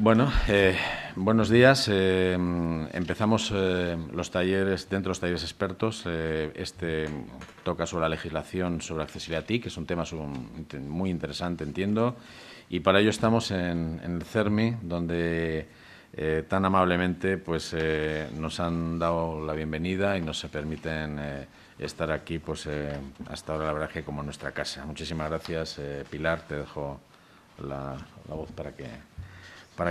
Bueno, buenos días. Empezamos los talleres, dentro de los talleres expertos. Este toca sobre la legislación sobre accesibilidad TIC, que es un tema muy interesante, entiendo. Y para ello estamos en el CERMI, donde tan amablemente nos han dado la bienvenida y nos permiten estar aquí hasta ahora, la verdad, que como en nuestra casa. Muchísimas gracias, Pilar. Te dejo la voz para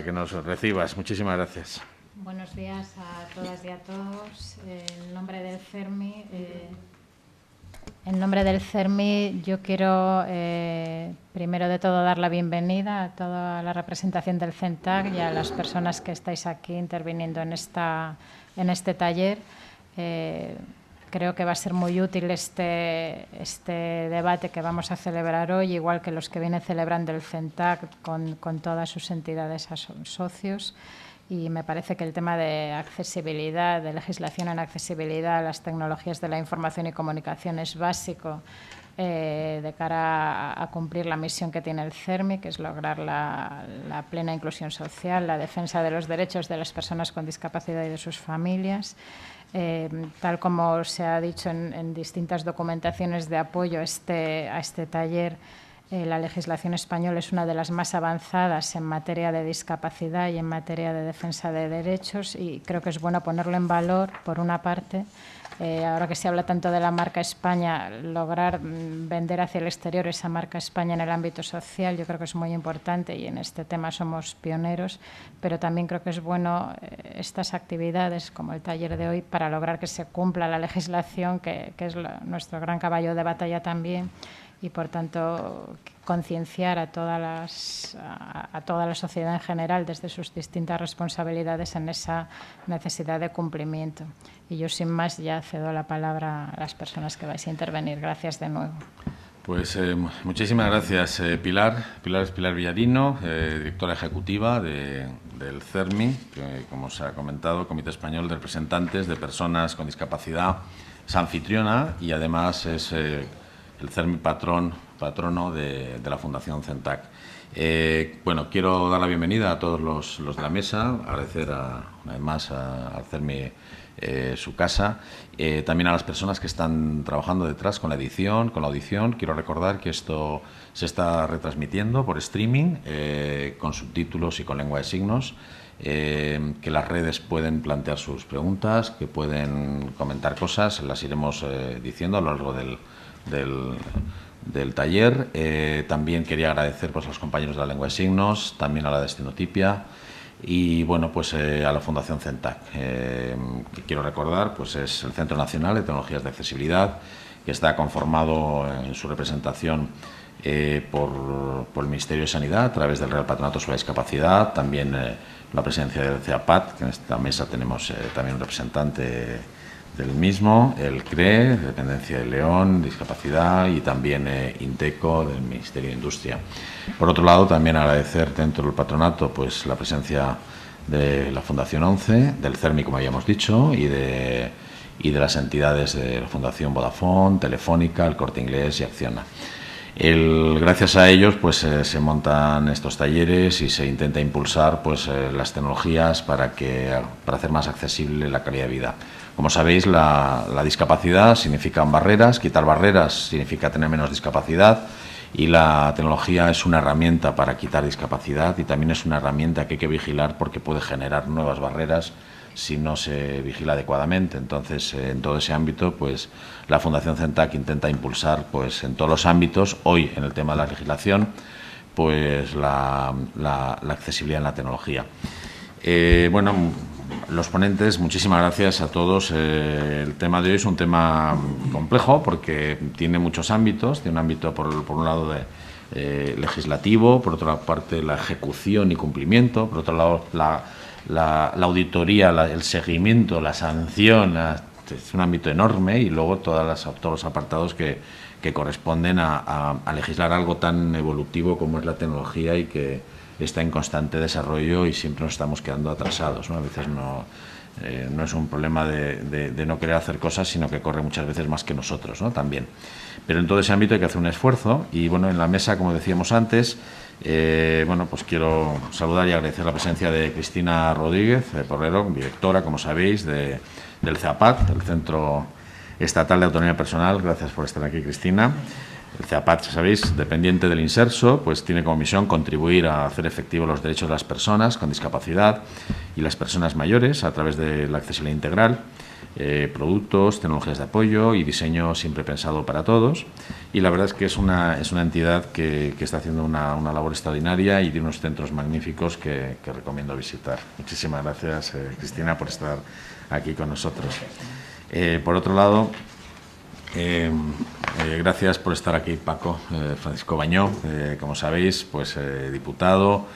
que nos recibas. Muchísimas gracias. Buenos días a todas y a todos. En nombre del CERMI, yo quiero, primero de todo, dar la bienvenida a toda la representación del CENTAC y a las personas que estáis aquí interviniendo en este taller. Creo que va a ser muy útil este debate que vamos a celebrar hoy, igual que los que viene celebrando el CENTAC con todas sus entidades socios. Y me parece que el tema de accesibilidad, de legislación en accesibilidad a las tecnologías de la información y comunicación es básico de cara a cumplir la misión que tiene el CERMI, que es lograr la plena inclusión social, la defensa de los derechos de las personas con discapacidad y de sus familias. Tal como se ha dicho en distintas documentaciones de apoyo a este taller, la legislación española es una de las más avanzadas en materia de discapacidad y en materia de defensa de derechos, y creo que es bueno ponerlo en valor, por una parte. Ahora que se habla tanto de la marca España, lograr vender hacia el exterior esa marca España en el ámbito social, yo creo que es muy importante, y en este tema somos pioneros, pero también creo que es bueno estas actividades, como el taller de hoy, para lograr que se cumpla la legislación, que es nuestro gran caballo de batalla también, y por tanto concienciar a toda la sociedad en general desde sus distintas responsabilidades en esa necesidad de cumplimiento. Y yo, sin más, ya cedo la palabra a las personas que vais a intervenir. Gracias de nuevo. Pues muchísimas gracias, Pilar. Pilar es Pilar Villarino, directora ejecutiva del CERMI, que, como se ha comentado, Comité Español de Representantes de Personas con Discapacidad, es anfitriona y además es el CERMI patrono de la Fundación CENTAC. Bueno, quiero dar la bienvenida a todos los de la mesa, agradecer una vez más al CERMI su casa, también a las personas que están trabajando detrás con la edición, con la audición. Quiero recordar que esto se está retransmitiendo por streaming, con subtítulos y con lengua de signos, que las redes pueden plantear sus preguntas, que pueden comentar cosas, las iremos diciendo a lo largo del taller. También quería agradecer a los compañeros de la lengua de signos, también a la de estenotipia y bueno, a la Fundación CENTAC, que quiero recordar, es el Centro Nacional de Tecnologías de Accesibilidad, que está conformado en su representación por el Ministerio de Sanidad a través del Real Patronato sobre la Discapacidad, también la presencia del CEAPAT, que en esta mesa tenemos también un representante del mismo, el CRE, Dependencia de León, Discapacidad, y también INTECO, del Ministerio de Industria. Por otro lado, también agradecer dentro del patronato la presencia de la Fundación 11, del CERMI, como habíamos dicho, y de las entidades de la Fundación Vodafone, Telefónica, El Corte Inglés y Acciona. Gracias a ellos se montan estos talleres y se intenta impulsar las tecnologías para hacer más accesible la calidad de vida. Como sabéis, la discapacidad significa barreras, quitar barreras significa tener menos discapacidad, y la tecnología es una herramienta para quitar discapacidad, y también es una herramienta que hay que vigilar porque puede generar nuevas barreras si no se vigila adecuadamente. Entonces, en todo ese ámbito, la Fundación CENTAC intenta impulsar en todos los ámbitos, hoy en el tema de la legislación, la accesibilidad en la tecnología. Bueno, los ponentes, muchísimas gracias a todos. El tema de hoy es un tema complejo porque tiene muchos ámbitos. Tiene un ámbito, por un lado, legislativo, por otra parte, la ejecución y cumplimiento, por otro lado, la auditoría, el seguimiento, la sanción. Es un ámbito enorme, y luego todos los apartados que corresponden a legislar algo tan evolutivo como es la tecnología, y que está en constante desarrollo y siempre nos estamos quedando atrasados, ¿no? A veces no es un problema de no querer hacer cosas, sino que corre muchas veces más que nosotros, ¿no? También. Pero en todo ese ámbito hay que hacer un esfuerzo, y bueno, en la mesa, como decíamos antes, Bueno, pues quiero saludar y agradecer la presencia de Cristina Rodríguez Porrero, directora, como sabéis, del CEAPAT, el Centro Estatal de Autonomía Personal. Gracias por estar aquí, Cristina. El CEAPAT, sabéis, dependiente del Inserso, pues tiene como misión contribuir a hacer efectivos los derechos de las personas con discapacidad y las personas mayores a través de la accesibilidad integral, productos, tecnologías de apoyo y diseño siempre pensado para todos. Y la verdad es que es una entidad que está haciendo una labor extraordinaria y tiene unos centros magníficos que recomiendo visitar. Muchísimas gracias, Cristina, por estar aquí con nosotros. Por otro lado, gracias por estar aquí, Paco. Francisco Bañó, como sabéis, pues diputado,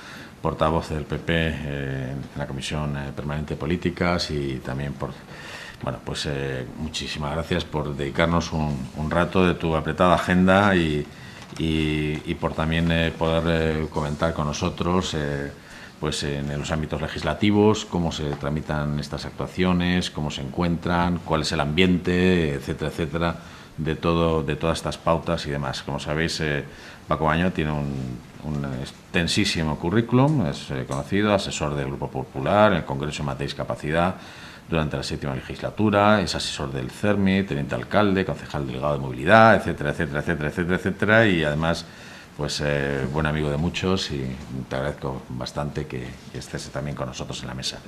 portavoz del PP en la Comisión Permanente de Políticas, y también por... Bueno, pues muchísimas gracias por dedicarnos un rato de tu apretada agenda y por también poder comentar con nosotros pues en los ámbitos legislativos, cómo se tramitan estas actuaciones, cómo se encuentran, cuál es el ambiente, etcétera, etcétera, de todas estas pautas y demás. Como sabéis, Paco Bañó tiene un extensísimo currículum, es conocido, asesor del Grupo Popular en el Congreso en materia de discapacidad durante la 7ª legislatura, es asesor del CERMI, teniente alcalde, concejal delegado de movilidad, etcétera, etcétera, etcétera, etcétera, etcétera, y además pues buen amigo de muchos, y te agradezco bastante que estés también con nosotros en la mesa.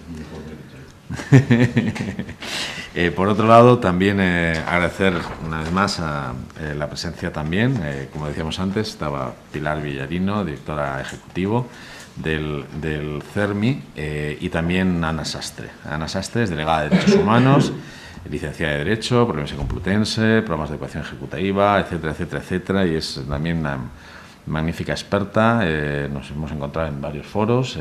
Por otro lado, también agradecer una vez más la presencia también, como decíamos antes, estaba Pilar Villarino, directora ejecutivo del CERMI, y también Ana Sastre. Ana Sastre es delegada de Derechos Humanos, licenciada de Derecho, Universidad Complutense, programas de educación ejecutiva, etcétera, etcétera, etcétera, y es también una magnífica experta. Nos hemos encontrado en varios foros,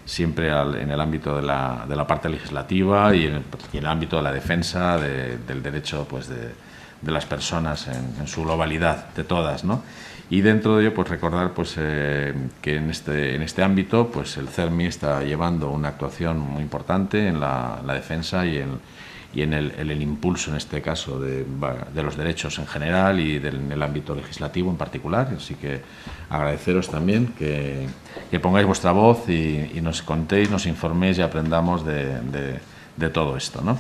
siempre en el ámbito de la parte legislativa y en el ámbito de la defensa del derecho, pues de las personas en su globalidad, de todas, ¿no? Y dentro de ello, pues recordar pues que en este ámbito, pues el CERMI está llevando una actuación muy importante en la defensa y en el impulso, en este caso, de los derechos en general y en el ámbito legislativo en particular. Así que agradeceros también que pongáis vuestra voz y nos contéis, nos informéis y aprendamos de todo esto, ¿no?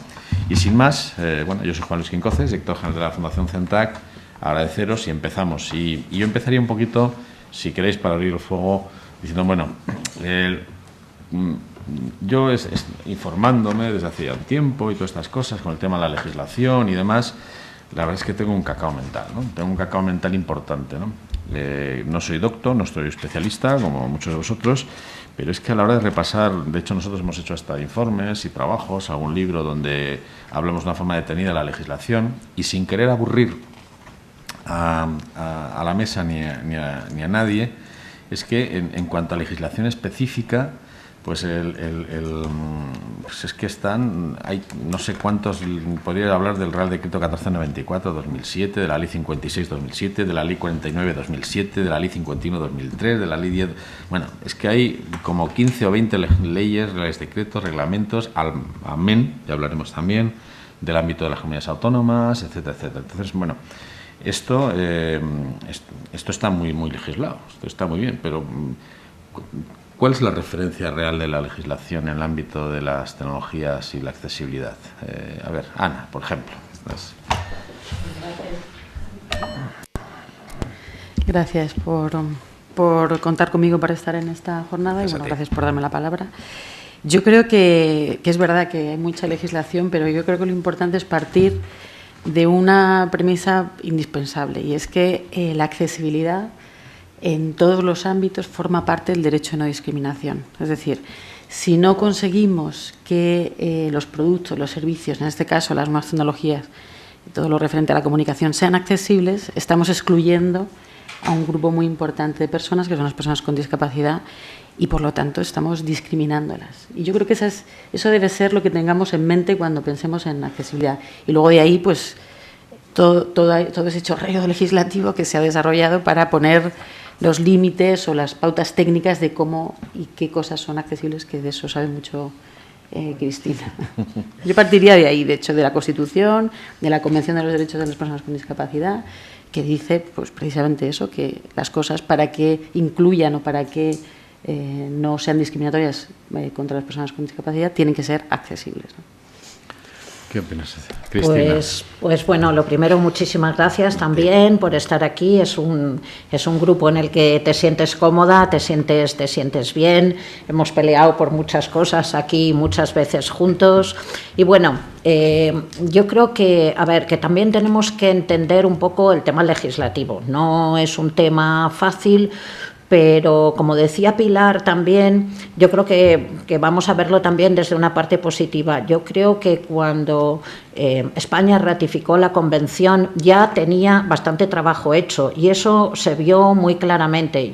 Y sin más, bueno, yo soy Juan Luis Quincoces, director general de la Fundación CENTAC. Agradeceros y empezamos. Y yo empezaría un poquito, si queréis, para abrir el fuego, diciendo, bueno, yo informándome desde hace ya un tiempo y todas estas cosas con el tema de la legislación y demás, la verdad es que tengo un cacao mental, ¿no? Tengo un cacao mental importante, ¿no? No soy doctor, no soy especialista, como muchos de vosotros, pero es que a la hora de repasar, de hecho nosotros hemos hecho hasta informes y trabajos, algún libro donde hablamos de una forma detenida de la legislación, y sin querer aburrir a la mesa ni a nadie, es que en cuanto a legislación específica, pues pues es que hay no sé cuántos, podría hablar del Real Decreto 1494-2007, de la Ley 56-2007, de la Ley 49-2007, de la Ley 51-2003, de la Ley 10... Bueno, es que hay como 15 o 20 leyes, reales decretos, reglamentos, amén, ya hablaremos también, del ámbito de las comunidades autónomas, etcétera, etcétera. Entonces, bueno, esto está muy legislado, esto está muy bien, pero ¿cuál es la referencia real de la legislación en el ámbito de las tecnologías y la accesibilidad? A ver, Ana, por ejemplo. Gracias por contar conmigo para estar en esta jornada y bueno, gracias por darme la palabra. Yo creo que es verdad que hay mucha legislación, pero yo creo que lo importante es partir de una premisa indispensable, y es que la accesibilidad en todos los ámbitos forma parte del derecho de no discriminación. Es decir, si no conseguimos que los productos, los servicios, en este caso las nuevas tecnologías, todo lo referente a la comunicación, sean accesibles, estamos excluyendo a un grupo muy importante de personas, que son las personas con discapacidad, y por lo tanto estamos discriminándolas. Y yo creo que eso debe ser lo que tengamos en mente cuando pensemos en accesibilidad. Y luego de ahí, pues, todo ese chorreo legislativo que se ha desarrollado para poner los límites o las pautas técnicas de cómo y qué cosas son accesibles, que de eso sabe mucho Cristina. Yo partiría de ahí, de hecho, de la Constitución, de la Convención de los Derechos de las Personas con Discapacidad, que dice pues precisamente eso, que las cosas para que incluyan o para que no sean discriminatorias contra las personas con discapacidad tienen que ser accesibles, ¿no? ¿Qué opinas, Cristina? Pues bueno, lo primero, muchísimas gracias también por estar aquí. Es un grupo en el que te sientes cómoda, te sientes bien. Hemos peleado por muchas cosas aquí muchas veces juntos. Y bueno, yo creo que también tenemos que entender un poco el tema legislativo. No es un tema fácil, pero como decía Pilar también, yo creo que vamos a verlo también desde una parte positiva. Yo creo que cuando España ratificó la Convención ya tenía bastante trabajo hecho y eso se vio muy claramente.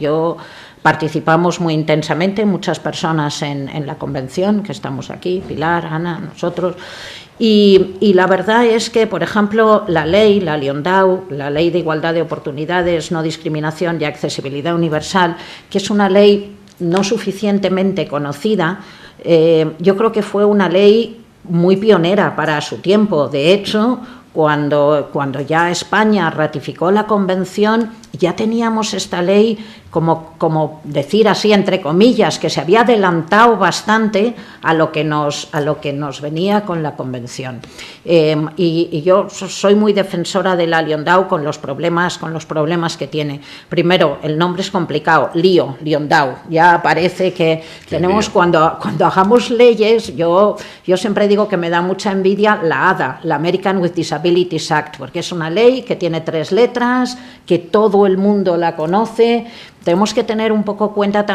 Participamos muy intensamente, muchas personas en la Convención, que estamos aquí, Pilar, Ana, nosotros. Y la verdad es que, por ejemplo, la LIONDAU, la Ley de Igualdad de Oportunidades, No Discriminación y Accesibilidad Universal, que es una ley no suficientemente conocida, yo creo que fue una ley muy pionera para su tiempo. De hecho, cuando ya España ratificó la Convención, ya teníamos esta ley como decir así, entre comillas, que se había adelantado bastante a lo que nos venía con la Convención. Y yo soy muy defensora de la LIONDAU con los problemas que tiene. Primero, el nombre es complicado, LIONDAU. Ya parece que tenemos, cuando hagamos leyes, yo siempre digo que me da mucha envidia la ADA, la American with Disabilities Act, porque es una ley que tiene 3 letras, que todo el mundo la conoce. Tenemos que tener un poco cuenta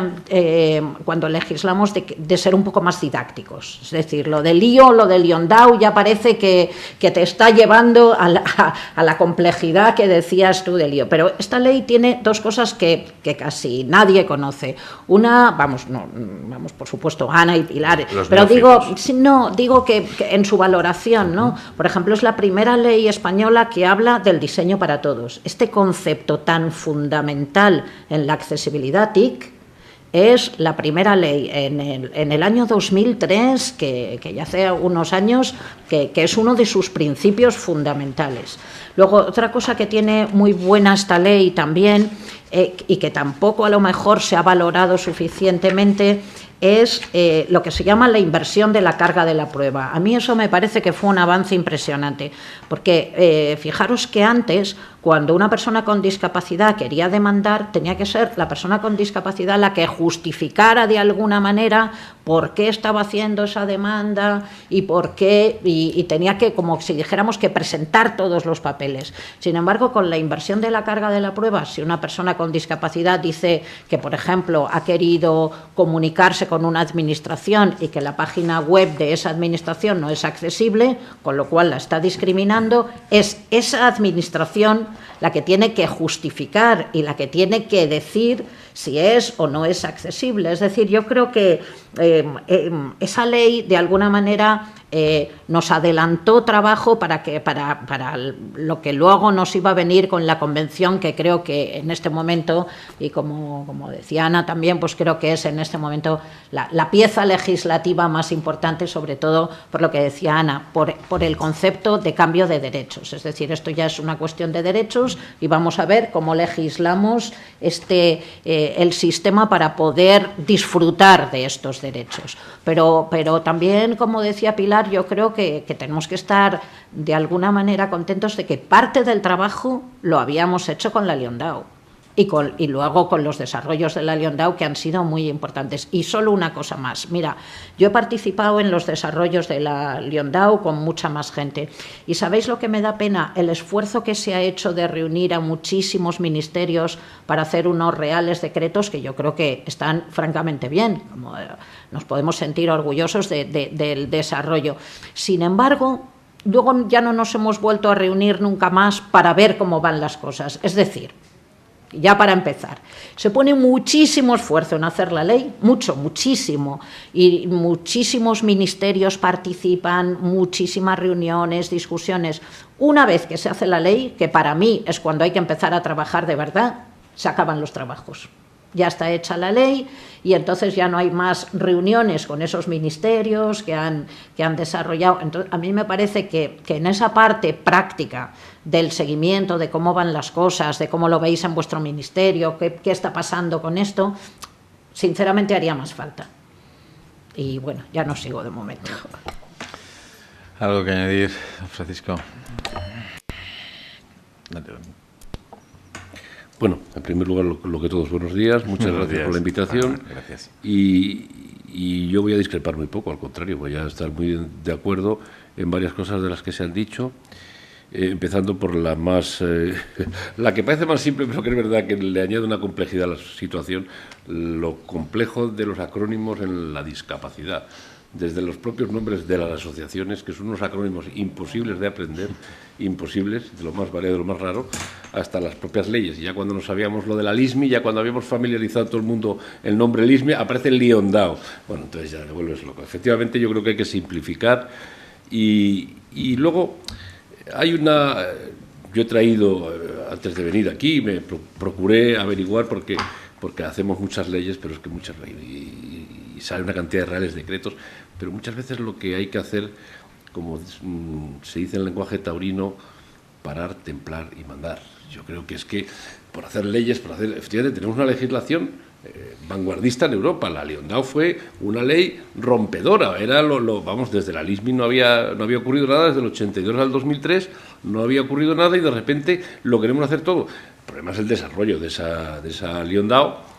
cuando legislamos de ser un poco más didácticos. Es decir, lo de LIONDAU ya parece que te está llevando a la complejidad que decías tú de lío. Pero esta ley tiene 2 cosas que casi nadie conoce. Una, vamos, por supuesto, Ana y Pilar, pero digo que en su valoración, ¿no? Por ejemplo, es la primera ley española que habla del diseño para todos. Este concepto tan fundamental en la accesibilidad TIC es la primera ley en el año 2003, que ya hace unos años, que es uno de sus principios fundamentales. Luego, otra cosa que tiene muy buena esta ley también, y que tampoco a lo mejor se ha valorado suficientemente, es lo que se llama la inversión de la carga de la prueba. A mí eso me parece que fue un avance impresionante, porque fijaros que antes, cuando una persona con discapacidad quería demandar, tenía que ser la persona con discapacidad la que justificara de alguna manera por qué estaba haciendo esa demanda y por qué, y tenía que, como si dijéramos, que presentar todos los papeles. Sin embargo, con la inversión de la carga de la prueba, si una persona con discapacidad dice que, por ejemplo, ha querido comunicarse con una administración y que la página web de esa administración no es accesible, con lo cual la está discriminando, es esa administración la que tiene que justificar y la que tiene que decir si es o no es accesible. Es decir, yo creo que esa ley, de alguna manera, nos adelantó trabajo para lo que luego nos iba a venir con la Convención, que creo que en este momento, y como decía Ana también, pues creo que es en este momento la pieza legislativa más importante, sobre todo por lo que decía Ana, por el concepto de cambio de derechos. Es decir, esto ya es una cuestión de derechos y vamos a ver cómo legislamos el sistema para poder disfrutar de estos derechos. Pero también, como decía Pilar, yo creo que tenemos que estar de alguna manera contentos de que parte del trabajo lo habíamos hecho con la LIONDAU y luego con los desarrollos de la LIONDAU, que han sido muy importantes. Y solo una cosa más. Mira, yo he participado en los desarrollos de la LIONDAU con mucha más gente. ¿Y sabéis lo que me da pena? El esfuerzo que se ha hecho de reunir a muchísimos ministerios para hacer unos reales decretos que yo creo que están francamente bien. Nos podemos sentir orgullosos del desarrollo. Sin embargo, luego ya no nos hemos vuelto a reunir nunca más para ver cómo van las cosas. Es decir, ya para empezar, se pone muchísimo esfuerzo en hacer la ley, muchísimo, y muchísimos ministerios participan, muchísimas reuniones, discusiones. Una vez que se hace la ley, que para mí es cuando hay que empezar a trabajar de verdad, se acaban los trabajos. ya está hecha la ley y entonces ya no hay más reuniones con esos ministerios que han desarrollado. Entonces, a mí me parece que en esa parte práctica del seguimiento de cómo van las cosas, de cómo lo veis en vuestro ministerio, qué está pasando con esto, sinceramente haría más falta. Y bueno, ya no sigo de momento. ¿Algo que añadir, Francisco? Bueno, en primer lugar, lo que todos, buenos días. Muchas gracias por la invitación. Gracias. Y yo voy a discrepar muy poco, al contrario, voy a estar muy de acuerdo en varias cosas de las que se han dicho, empezando por la más... la que parece más simple, pero que es verdad que le añade una complejidad a la situación, lo complejo de los acrónimos en la discapacidad. Desde los propios nombres de las asociaciones, que son unos acrónimos imposibles de aprender, imposibles, de lo más variado, de lo más raro, hasta las propias leyes. Y ya cuando no sabíamos lo de la LISMI, ya cuando habíamos familiarizado todo el mundo el nombre LISMI, aparece el Liondao. Bueno, entonces ya te vuelves loco. Efectivamente, yo creo que hay que simplificar. Y luego hay una... Yo he traído, antes de venir aquí, me procuré averiguar porque hacemos muchas leyes, pero es que muchas y sale una cantidad de reales decretos, pero muchas veces lo que hay que hacer, como se dice en el lenguaje taurino, parar, templar y mandar. Yo creo que es que por hacer leyes, efectivamente tenemos una legislación vanguardista en Europa. La Liondao fue una ley rompedora, era vamos, desde la LISMI no había ocurrido nada, desde el 82 al 2003 no había ocurrido nada y de repente lo queremos hacer todo. El problema es el desarrollo de esa Liondao.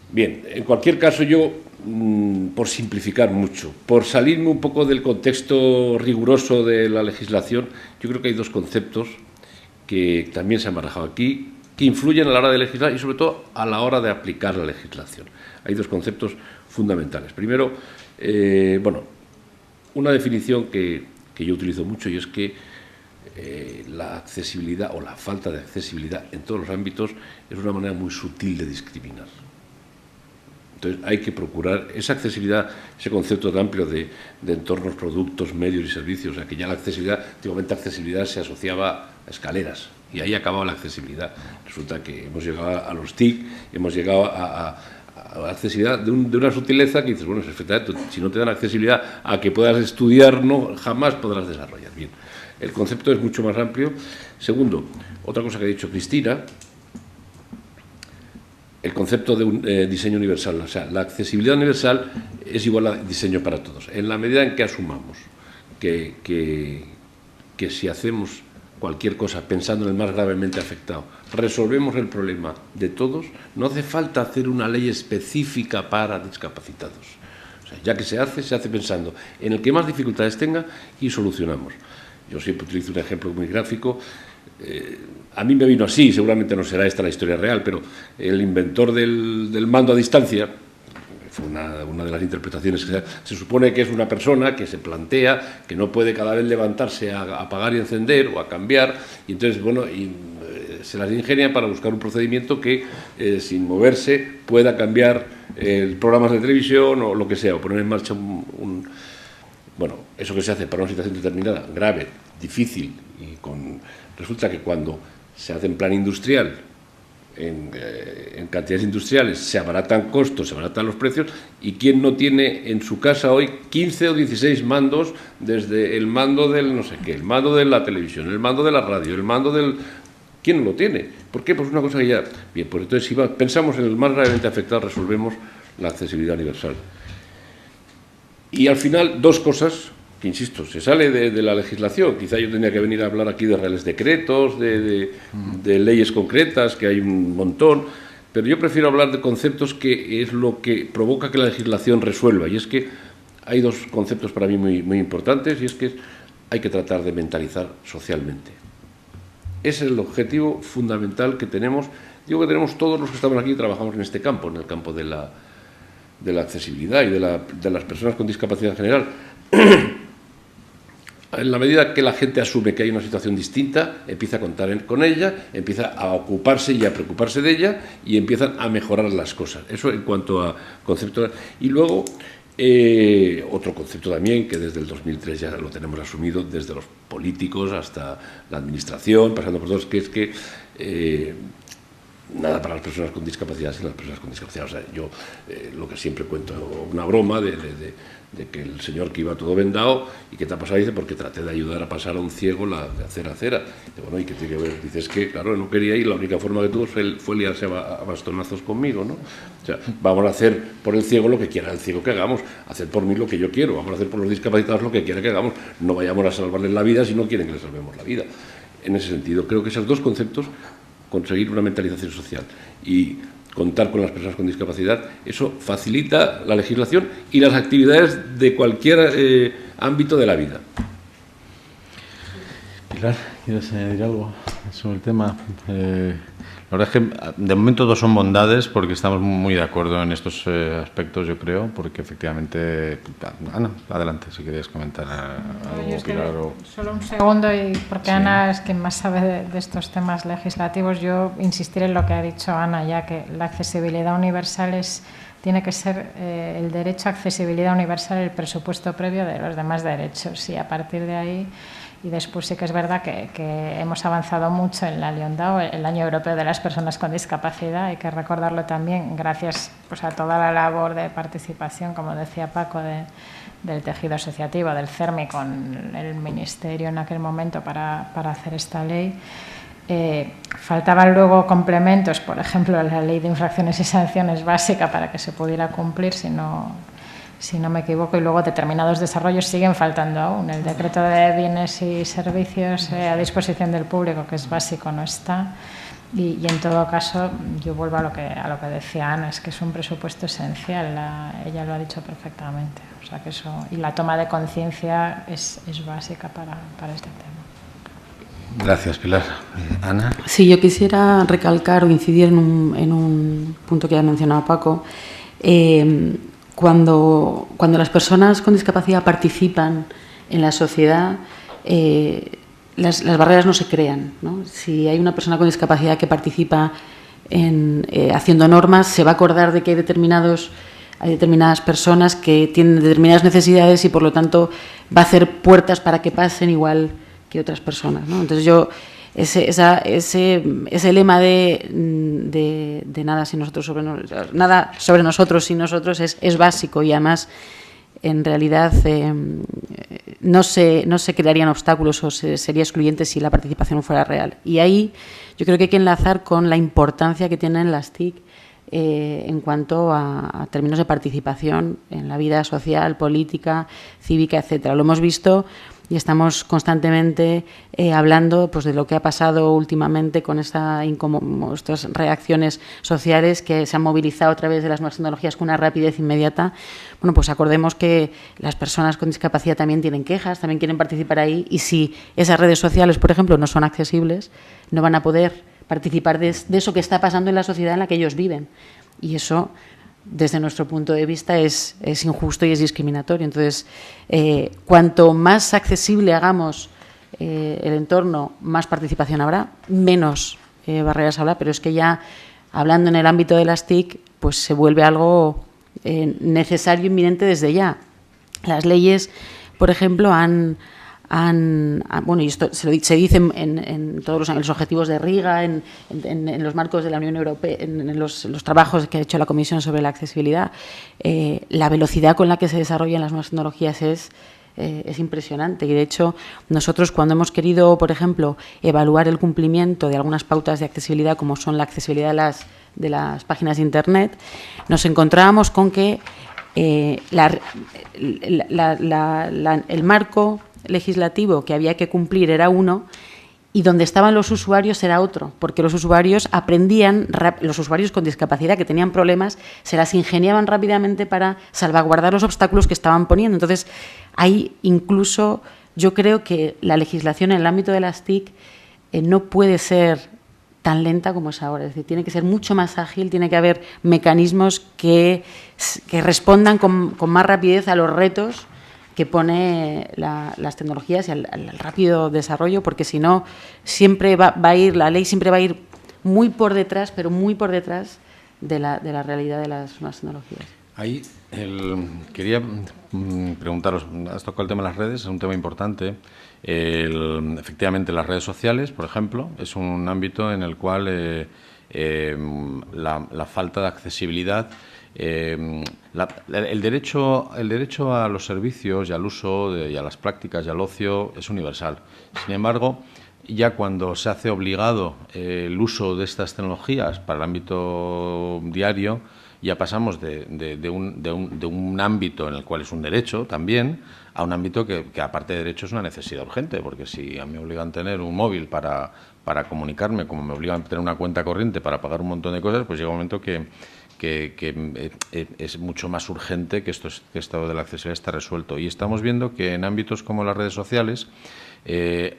Bien, en cualquier caso yo, por simplificar mucho, por salirme un poco del contexto riguroso de la legislación, yo creo que hay dos conceptos que también se han barajado aquí, que influyen a la hora de legislar y sobre todo a la hora de aplicar la legislación. Hay dos conceptos fundamentales. Primero, una definición que yo utilizo mucho y es que la accesibilidad o la falta de accesibilidad en todos los ámbitos es una manera muy sutil de discriminar. Entonces hay que procurar esa accesibilidad, ese concepto tan amplio de entornos, productos, medios y servicios, o sea que ya la accesibilidad, antiguamente accesibilidad se asociaba a escaleras y ahí acababa la accesibilidad. Resulta que hemos llegado a los TIC, hemos llegado a la accesibilidad de una sutileza que dices, bueno, efectivamente, si no te dan accesibilidad a que puedas estudiar, jamás podrás desarrollar bien. El concepto es mucho más amplio. Segundo, otra cosa que ha dicho Cristina, el concepto de un diseño universal. O sea, la accesibilidad universal es igual a diseño para todos. En la medida en que asumamos que si hacemos cualquier cosa pensando en el más gravemente afectado, resolvemos el problema de todos, no hace falta hacer una ley específica para discapacitados. O sea, ya que se hace pensando en el que más dificultades tenga y solucionamos. Yo siempre utilizo un ejemplo muy gráfico. A mí me vino así, seguramente no será esta la historia real, pero el inventor del mando a distancia, fue una de las interpretaciones que se supone que es una persona que se plantea que no puede cada vez levantarse a apagar y encender o a cambiar, y entonces, se las ingenia para buscar un procedimiento que, sin moverse, pueda cambiar programas de televisión o lo que sea, o poner en marcha eso que se hace para una situación determinada, grave, difícil, y resulta que cuando se hace en plan industrial, en cantidades industriales, se abaratan costos, se abaratan los precios, y ¿quién no tiene en su casa hoy 15 o 16 mandos, desde el mando del no sé qué, el mando de la televisión, el mando de la radio, el mando del... ¿Quién no lo tiene? ¿Por qué? Pues una cosa que ya... Bien, pues entonces si pensamos en el más gravemente afectado, resolvemos la accesibilidad universal. Y al final, dos cosas que, insisto, se sale de la legislación. Quizá yo tendría que venir a hablar aquí de reales decretos, de leyes concretas, que hay un montón, pero yo prefiero hablar de conceptos que es lo que provoca que la legislación resuelva. Y es que hay dos conceptos para mí muy, muy importantes, y es que hay que tratar de mentalizar socialmente. Ese es el objetivo fundamental que tenemos. Digo que tenemos todos los que estamos aquí y trabajamos en este campo, en el campo de la accesibilidad y de las personas con discapacidad en general. En la medida que la gente asume que hay una situación distinta, empieza a contar con ella, empieza a ocuparse y a preocuparse de ella y empiezan a mejorar las cosas. Eso en cuanto a conceptos. Y luego, otro concepto también, que desde el 2003 ya lo tenemos asumido, desde los políticos hasta la administración, pasando por todos, que es que nada para las personas con discapacidad sin las personas con discapacidad. O sea, yo lo que siempre cuento, una broma de que el señor que iba todo vendado y que te ha pasado, dice, porque traté de ayudar a pasar a un ciego la acera a acera. Y bueno, ¿y qué tiene que ver? Dices que, claro, no quería ir, la única forma que tuvo fue liarse a bastonazos conmigo, ¿no? O sea, vamos a hacer por el ciego lo que quiera el ciego que hagamos, hacer por mí lo que yo quiero, vamos a hacer por los discapacitados lo que quiera que hagamos, no vayamos a salvarles la vida si no quieren que les salvemos la vida. En ese sentido, creo que esos dos conceptos, conseguir una mentalización social y contar con las personas con discapacidad, eso facilita la legislación y las actividades de cualquier ámbito de la vida. Pilar, ¿quieres añadir algo sobre el tema? La verdad es que de momento dos son bondades porque estamos muy de acuerdo en estos aspectos, yo creo, porque efectivamente... Ana, adelante, si querías comentar algo, Pilar. Solo un segundo, y porque Sí. Ana es quien más sabe de estos temas legislativos. Yo insistiré en lo que ha dicho Ana, ya que la accesibilidad universal tiene que ser el derecho a accesibilidad universal, el presupuesto previo de los demás derechos, y a partir de ahí... Y después sí que es verdad que hemos avanzado mucho en la Liondao, el Año Europeo de las Personas con Discapacidad. Hay que recordarlo también gracias pues, a toda la labor de participación, como decía Paco, del tejido asociativo, del CERMI, con el Ministerio en aquel momento para hacer esta ley. Faltaban luego complementos, por ejemplo, la Ley de Infracciones y Sanciones básica para que se pudiera cumplir, si no me equivoco, y luego determinados desarrollos siguen faltando aún. El decreto de bienes y servicios a disposición del público, que es básico, no está. Y en todo caso, yo vuelvo a lo que decía Ana, es que es un presupuesto esencial, ella lo ha dicho perfectamente. O sea que eso, y la toma de conciencia es básica para este tema. Gracias, Pilar. Ana. Sí, yo quisiera recalcar o incidir en un punto que ha mencionado Paco. Cuando las personas con discapacidad participan en la sociedad, las barreras no se crean, ¿no? Si hay una persona con discapacidad que participa haciendo normas, se va a acordar de que hay determinadas personas que tienen determinadas necesidades y, por lo tanto, va a hacer puertas para que pasen igual que otras personas, ¿no? Entonces, ese lema de nada sobre nosotros sin nosotros es básico, y además en realidad no se crearían obstáculos o sería excluyente si la participación fuera real. Y ahí yo creo que hay que enlazar con la importancia que tienen las TIC en cuanto a términos de participación en la vida social, política, cívica, etcétera. Lo hemos visto y estamos constantemente hablando pues, de lo que ha pasado últimamente con estas reacciones sociales que se han movilizado a través de las nuevas tecnologías con una rapidez inmediata. Bueno, pues acordemos que las personas con discapacidad también tienen quejas, también quieren participar ahí, y si esas redes sociales, por ejemplo, no son accesibles, no van a poder participar de eso que está pasando en la sociedad en la que ellos viven. Y eso, desde nuestro punto de vista, es injusto y es discriminatorio. Entonces, cuanto más accesible hagamos el entorno, más participación habrá, menos barreras habrá, pero es que ya, hablando en el ámbito de las TIC, pues se vuelve algo necesario, inminente desde ya. Las leyes, por ejemplo, bueno, y esto se dice en todos los objetivos de Riga, en los marcos de la Unión Europea, en los trabajos que ha hecho la Comisión sobre la accesibilidad, la velocidad con la que se desarrollan las nuevas tecnologías es impresionante. Y de hecho, nosotros, cuando hemos querido, por ejemplo, evaluar el cumplimiento de algunas pautas de accesibilidad, como son la accesibilidad de las páginas de Internet, nos encontrábamos con que el marco legislativo que había que cumplir era uno y donde estaban los usuarios era otro, porque los usuarios los usuarios con discapacidad que tenían problemas, se las ingeniaban rápidamente para salvaguardar los obstáculos que estaban poniendo. Entonces, ahí incluso yo creo que la legislación en el ámbito de las TIC no puede ser tan lenta como es ahora, es decir, tiene que ser mucho más ágil, tiene que haber mecanismos que respondan con más rapidez a los retos que pone las tecnologías y al rápido desarrollo, porque si no, siempre va a ir, la ley siempre va a ir muy por detrás, pero muy por detrás de la realidad de las nuevas tecnologías. Ahí quería preguntaros, has tocado el tema de las redes, es un tema importante. Efectivamente, las redes sociales, por ejemplo, es un ámbito en el cual la falta de accesibilidad. El derecho a los servicios y al uso y a las prácticas y al ocio es universal. Sin embargo, ya cuando se hace obligado el uso de estas tecnologías para el ámbito diario, ya pasamos de un ámbito en el cual es un derecho también a un ámbito que aparte de derecho es una necesidad urgente, porque si a mí me obligan a tener un móvil para comunicarme, como me obligan a tener una cuenta corriente para pagar un montón de cosas, pues llega un momento que es mucho más urgente que esto de la accesibilidad está resuelto. Y estamos viendo que en ámbitos como las redes sociales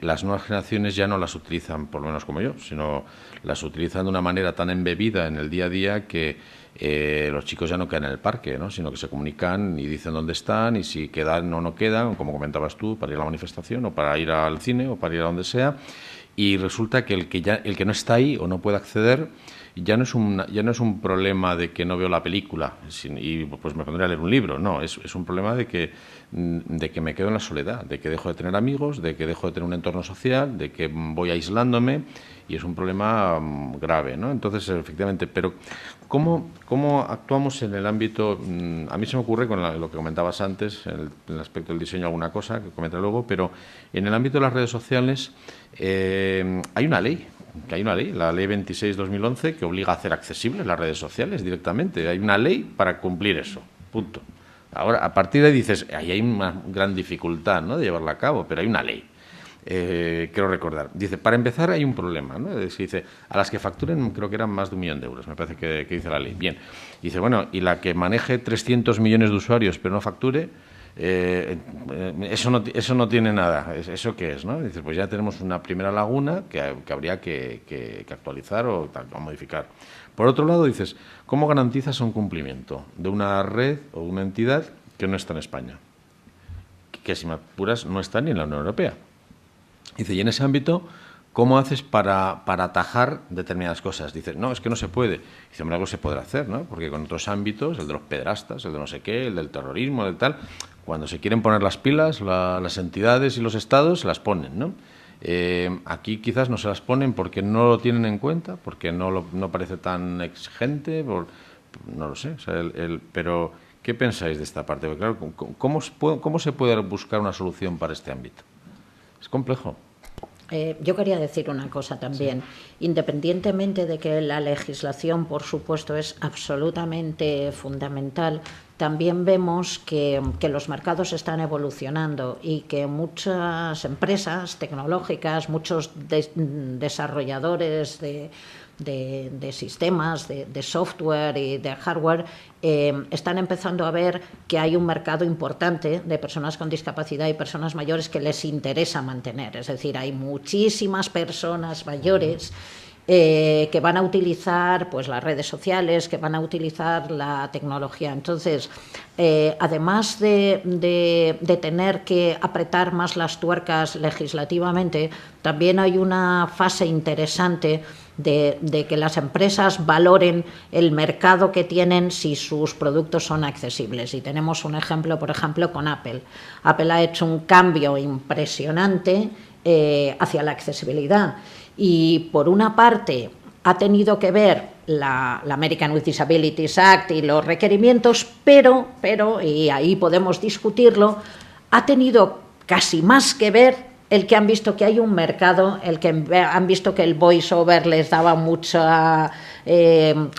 las nuevas generaciones ya no las utilizan, por lo menos como yo, sino las utilizan de una manera tan embebida en el día a día que los chicos ya no quedan en el parque, ¿no? Sino que se comunican y dicen dónde están y si quedan o no quedan, como comentabas tú, para ir a la manifestación o para ir al cine o para ir a donde sea. Y resulta que el que no está ahí o no puede acceder ya no es un problema de que no veo la película y pues me pondré a leer un libro. No, es un problema de que me quedo en la soledad, de que dejo de tener amigos, de que dejo de tener un entorno social, de que voy aislándome, y es un problema grave, ¿no? Entonces, efectivamente, pero ¿cómo actuamos en el ámbito? A mí se me ocurre con lo que comentabas antes, en el aspecto del diseño, alguna cosa que comentaré luego, pero en el ámbito de las redes sociales hay una ley, la Ley 26/2011, que obliga a hacer accesibles las redes sociales directamente. Hay una ley para cumplir eso, punto. Ahora, a partir de ahí dices, ahí hay una gran dificultad, ¿no?, de llevarla a cabo, pero hay una ley. Quiero recordar. Dice, para empezar hay un problema, ¿no? Dice, a las que facturen, creo que eran más de 1 millón de euros, me parece que dice la ley. Bien. Dice, bueno, y la que maneje 300 millones de usuarios pero no facture, eso no tiene nada. ¿Eso qué es, no? Dice, pues ya tenemos una primera laguna que habría que actualizar o modificar. Por otro lado, dices, ¿cómo garantizas un cumplimiento de una red o una entidad que no está en España? Que si me apuras no está ni en la Unión Europea. Dice, y en ese ámbito, ¿cómo haces para atajar determinadas cosas? Dice, no, es que no se puede. Dice, hombre, algo se podrá hacer, ¿no? Porque con otros ámbitos, el de los pederastas, el de no sé qué, el del terrorismo, el tal, cuando se quieren poner las pilas, las entidades y los estados se las ponen, ¿no? Aquí quizás no se las ponen porque no lo tienen en cuenta, porque no parece tan exigente, no lo sé. O sea, pero, ¿qué pensáis de esta parte? Porque, claro, ¿cómo se puede buscar una solución para este ámbito? Es complejo. Yo quería decir una cosa también. Sí. Independientemente de que la legislación, por supuesto, es absolutamente fundamental, también vemos que los mercados están evolucionando y que muchas empresas tecnológicas, muchos desarrolladores de sistemas, de software y de hardware, están empezando a ver que hay un mercado importante de personas con discapacidad y personas mayores que les interesa mantener. Es decir, hay muchísimas personas mayores que van a utilizar pues las redes sociales, que van a utilizar la tecnología. Entonces, además de tener que apretar más las tuercas legislativamente, también hay una fase interesante de que las empresas valoren el mercado que tienen si sus productos son accesibles. Y tenemos un ejemplo, por ejemplo, con Apple. Apple ha hecho un cambio impresionante hacia la accesibilidad. Y por una parte ha tenido que ver la American with Disabilities Act y los requerimientos, pero, y ahí podemos discutirlo, ha tenido casi más que ver el que han visto que hay un mercado, el que han visto que el voice-over les daba mucha,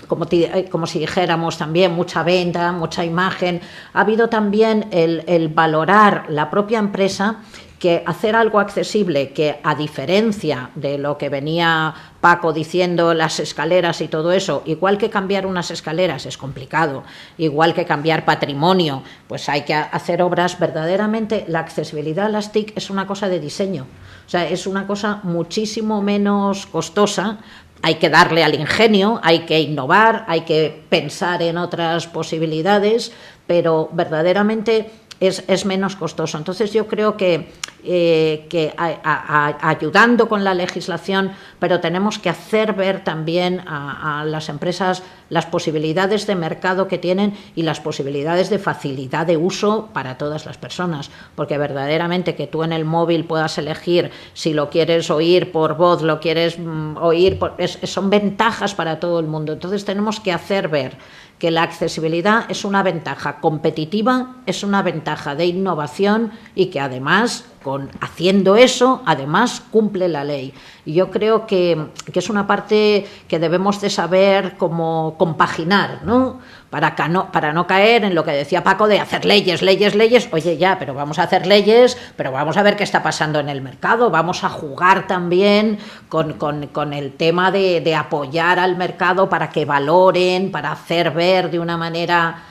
como si dijéramos también, mucha venta, mucha imagen. Ha habido también el valorar la propia empresa, que hacer algo accesible, que a diferencia de lo que venía Paco diciendo, las escaleras y todo eso, igual que cambiar unas escaleras es complicado, igual que cambiar patrimonio, pues hay que hacer obras. Verdaderamente la accesibilidad a las TIC es una cosa de diseño, o sea, es una cosa muchísimo menos costosa. Hay que darle al ingenio, hay que innovar, hay que pensar en otras posibilidades, pero verdaderamente es menos costoso. Entonces yo creo que ayudando con la legislación, pero tenemos que hacer ver también a las empresas las posibilidades de mercado que tienen y las posibilidades de facilidad de uso para todas las personas, porque verdaderamente que tú en el móvil puedas elegir si lo quieres oír por voz, lo quieres oír son ventajas para todo el mundo. Entonces tenemos que hacer ver que la accesibilidad es una ventaja competitiva, es una ventaja de innovación y que además, haciendo eso, además cumple la ley. Y yo creo que es una parte que debemos de saber cómo compaginar, ¿no? Para no caer en lo que decía Paco de hacer leyes. Oye, ya, pero vamos a hacer leyes, pero vamos a ver qué está pasando en el mercado. Vamos a jugar también con el tema de apoyar al mercado para que valoren, para hacer ver de una manera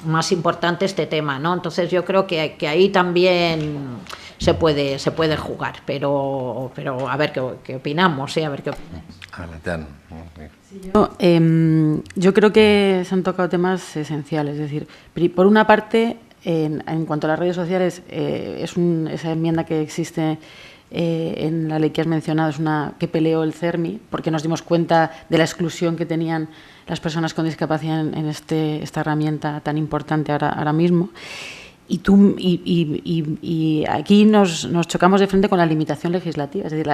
más importante este tema, ¿no? Entonces yo creo que ahí también se puede jugar, pero a ver qué opinamos, ¿sí? A ver qué opinamos. Yo creo que se han tocado temas esenciales, es decir, por una parte, en cuanto a las redes sociales, esa enmienda que existe en la ley que has mencionado es una que peleó el CERMI, porque nos dimos cuenta de la exclusión que tenían las personas con discapacidad en esta herramienta tan importante ahora mismo. Y aquí nos chocamos de frente con la limitación legislativa. Es decir,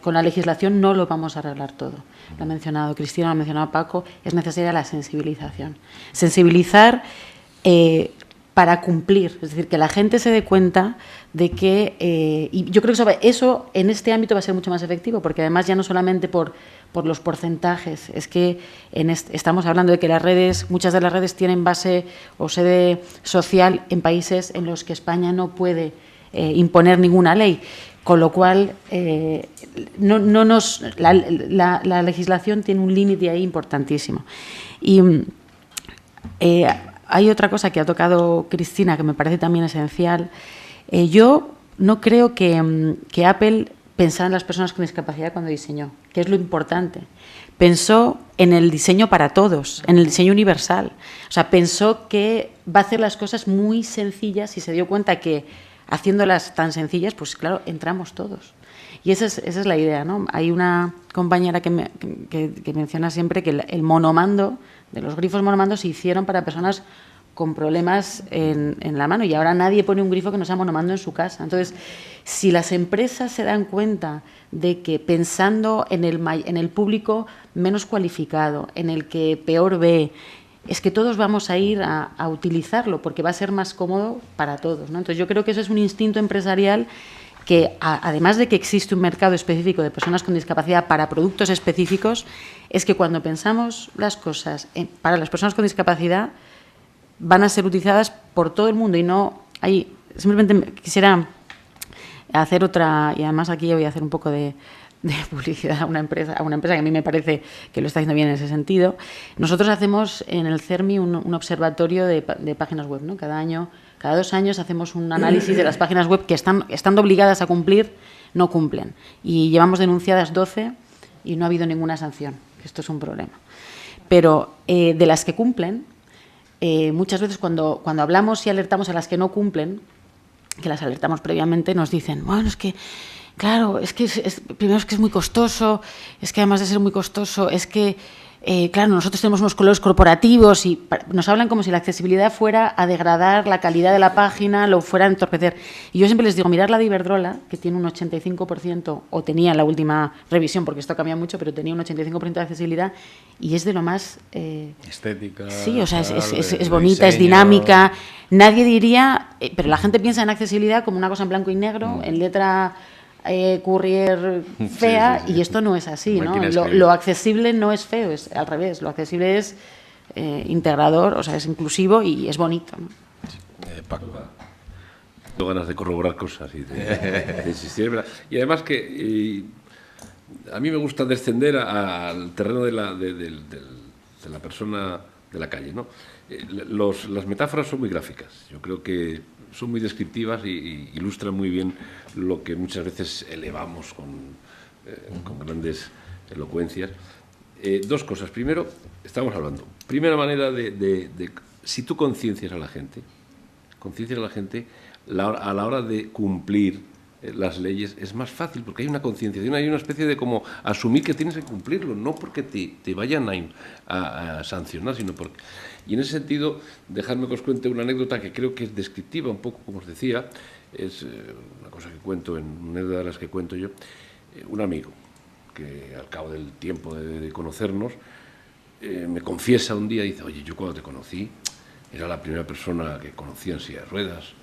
con la legislación no lo vamos a arreglar todo. Lo ha mencionado Cristina, lo ha mencionado Paco. Es necesaria la sensibilización. Sensibilizar para cumplir. Es decir, que la gente se dé cuenta de que... y yo creo que eso en este ámbito va a ser mucho más efectivo, porque además ya no solamente por los porcentajes, es que estamos hablando de que muchas de las redes tienen base o sede social en países en los que España no puede imponer ninguna ley, con lo cual la legislación tiene un límite ahí importantísimo. Y hay otra cosa que ha tocado Cristina que me parece también esencial. Yo no creo que Apple pensara en las personas con discapacidad cuando diseñó, que es lo importante. Pensó en el diseño para todos, en el diseño universal. O sea, pensó que va a hacer las cosas muy sencillas y se dio cuenta que haciéndolas tan sencillas, pues claro, entramos todos. Y esa es la idea, ¿no? Hay una compañera que menciona siempre que el monomando, de los grifos monomando, se hicieron para personas con problemas en la mano, y ahora nadie pone un grifo que no sea monomando en su casa. Entonces, si las empresas se dan cuenta de que pensando en el público menos cualificado, en el que peor ve, es que todos vamos a ir a utilizarlo porque va a ser más cómodo para todos, ¿no? Entonces, yo creo que eso es un instinto empresarial que, además de que existe un mercado específico de personas con discapacidad para productos específicos, es que cuando pensamos las cosas para las personas con discapacidad, van a ser utilizadas por todo el mundo y no hay... Simplemente quisiera hacer otra, y además aquí voy a hacer un poco de publicidad a una empresa que a mí me parece que lo está haciendo bien en ese sentido. Nosotros hacemos en el CERMI un observatorio de páginas web, ¿no? Cada 2 años hacemos un análisis de las páginas web que estando obligadas a cumplir, no cumplen. Y llevamos denunciadas 12 y no ha habido ninguna sanción. Esto es un problema. Pero de las que cumplen, muchas veces cuando hablamos y alertamos a las que no cumplen, que las alertamos previamente, nos dicen, bueno, es que, claro, primero es que es muy costoso, es que además de ser muy costoso, es que, claro, nosotros tenemos unos colores corporativos y nos hablan como si la accesibilidad fuera a degradar la calidad de la página, lo fuera a entorpecer. Y yo siempre les digo, mirad la de Iberdrola, que tiene un 85%, o tenía en la última revisión, porque esto cambia mucho, pero tenía un 85% de accesibilidad y es de lo más... estética. Sí, o sea, es bonita, diseño. Es dinámica. Nadie diría... pero la gente piensa en accesibilidad como una cosa en blanco y negro, en letra... Courier fea, sí. Y esto no es así, ¿no? Lo accesible no es feo, es al revés. Lo accesible es integrador, o sea, es inclusivo y es bonito, ¿no? Paco. Tengo ganas de corroborar cosas y de insistir. Y además que a mí me gusta descender al terreno de la persona de la calle, ¿no? Las metáforas son muy gráficas. Yo creo que son muy descriptivas y ilustran muy bien lo que muchas veces elevamos con grandes elocuencias. 2 cosas. Primero, estamos hablando. Primera manera de si tú conciencias a la gente, conciencias a la gente, a la hora de cumplir las leyes es más fácil, porque hay una concienciación, hay una especie de como asumir que tienes que cumplirlo, no porque te vayan a sancionar, sino porque... Y en ese sentido, dejadme que os cuente una anécdota que creo que es descriptiva, un poco como os decía, es una cosa que cuento, una de las que cuento yo, un amigo que al cabo del tiempo de conocernos me confiesa un día, dice, oye, yo cuando te conocí era la primera persona que conocía en silla de ruedas,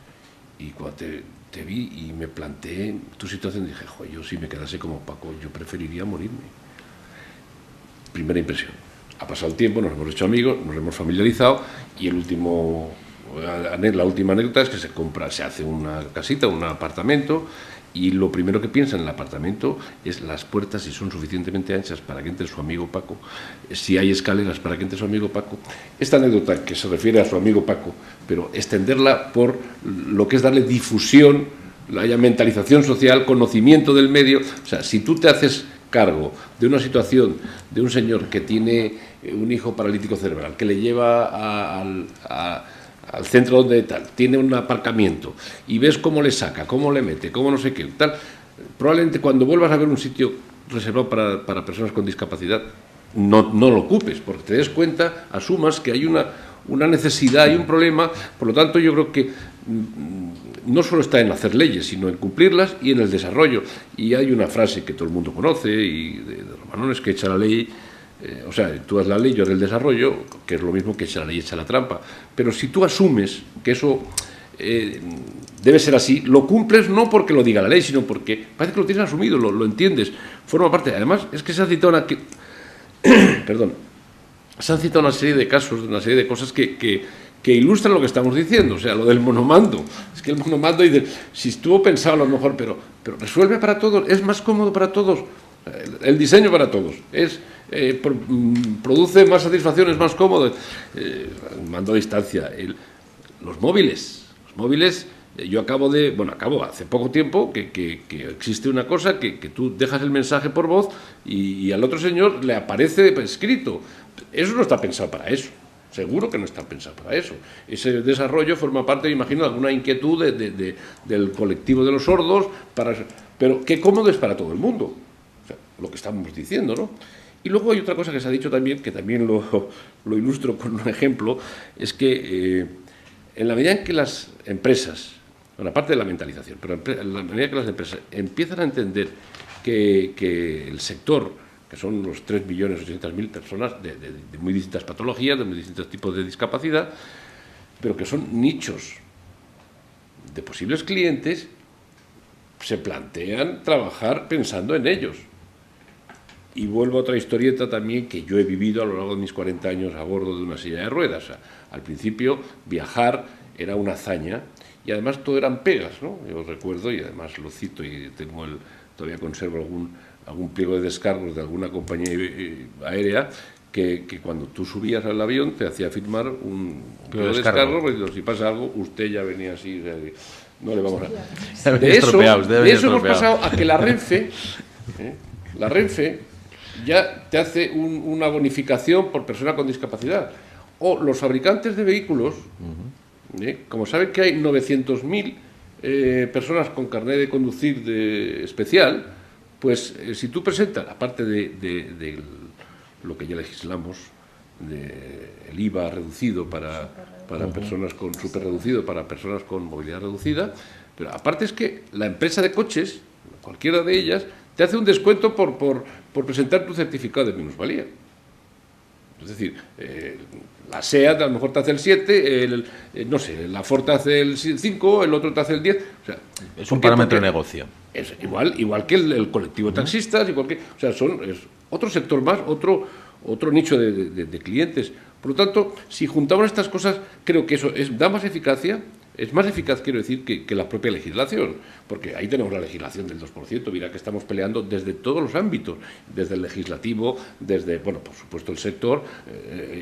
y cuando te vi y me planteé tu situación, dije, joder, yo si me quedase como Paco, yo preferiría morirme. Primera impresión. Ha pasado el tiempo, nos hemos hecho amigos, nos hemos familiarizado, y la última anécdota es que se hace una casita, un apartamento, y lo primero que piensa en el apartamento es las puertas, si son suficientemente anchas para que entre su amigo Paco, si hay escaleras para que entre su amigo Paco. Esta anécdota que se refiere a su amigo Paco, pero extenderla por lo que es darle difusión, haya mentalización social, conocimiento del medio. O sea, si tú te haces cargo de una situación de un señor que tiene un hijo paralítico cerebral, que le lleva al centro donde tal, tiene un aparcamiento, y ves cómo le saca, cómo le mete, cómo no sé qué, tal, probablemente cuando vuelvas a ver un sitio reservado para personas con discapacidad, no lo ocupes, porque te des cuenta, asumas que hay una necesidad, hay un problema. Por lo tanto, yo creo que no solo está en hacer leyes, sino en cumplirlas y en el desarrollo. Y hay una frase que todo el mundo conoce, y de Romanones, que echa la ley, o sea, tú haz la ley, yo haré el desarrollo, que es lo mismo que echa la ley, echa la trampa. Pero si tú asumes que eso debe ser así, lo cumples no porque lo diga la ley, sino porque parece que lo tienes asumido, lo entiendes, forma parte. Además, es que se ha citado se han citado una serie de casos, una serie de cosas que ilustran lo que estamos diciendo. O sea, lo del monomando. Es que el monomando, si estuvo pensado a lo mejor, pero resuelve para todos, es más cómodo para todos, el diseño para todos, produce más satisfacción, es más cómodo. El mando a distancia, los móviles, yo acabo hace poco tiempo que existe una cosa que tú dejas el mensaje por voz y al otro señor le aparece escrito. Eso no está pensado para eso. Seguro que no está pensado para eso. Ese desarrollo forma parte, me imagino, de alguna inquietud del colectivo de los sordos, pero qué cómodo es para todo el mundo. O sea, lo que estamos diciendo, ¿no? Y luego hay otra cosa que se ha dicho también, que también lo ilustro con un ejemplo, es que en la medida en que las empresas, bueno, aparte de la mentalización, pero en la medida que las empresas empiezan a entender que el sector, que son los 3.800.000 personas de muy distintas patologías, de muy distintos tipos de discapacidad, pero que son nichos de posibles clientes, se plantean trabajar pensando en ellos. Y vuelvo a otra historieta también que yo he vivido a lo largo de mis 40 años a bordo de una silla de ruedas. O sea, al principio viajar era una hazaña y además todo eran pegas, ¿no? Yo recuerdo, y además lo cito y todavía conservo algún pliego de descargos de alguna compañía aérea que cuando tú subías al avión te hacía firmar un pliego de descargo, porque si pasa algo, usted ya venía así, o sea, no le vamos a... De eso hemos pasado a que la Renfe ya te hace una bonificación por persona con discapacidad. O los fabricantes de vehículos, como saben que hay 900.000 personas con carnet de conducir especial, pues si tú presentas, aparte de lo que ya legislamos, el IVA reducido para personas con súper reducido, para personas con movilidad reducida, pero aparte es que la empresa de coches, cualquiera de ellas, te hace un descuento por presentar tu certificado de minusvalía. Es decir, la SEAT a lo mejor te hace el 7, no sé, la Ford te hace el 5, el otro te hace el 10. O sea, es un parámetro de negocio. Es igual que el colectivo de taxistas, o sea, es otro sector más, otro nicho de clientes. Por lo tanto, si juntamos estas cosas, creo que eso da más eficacia. Es más eficaz, quiero decir, que la propia legislación, porque ahí tenemos la legislación del 2%, mira que estamos peleando desde todos los ámbitos, desde el legislativo, desde, bueno, por supuesto el sector,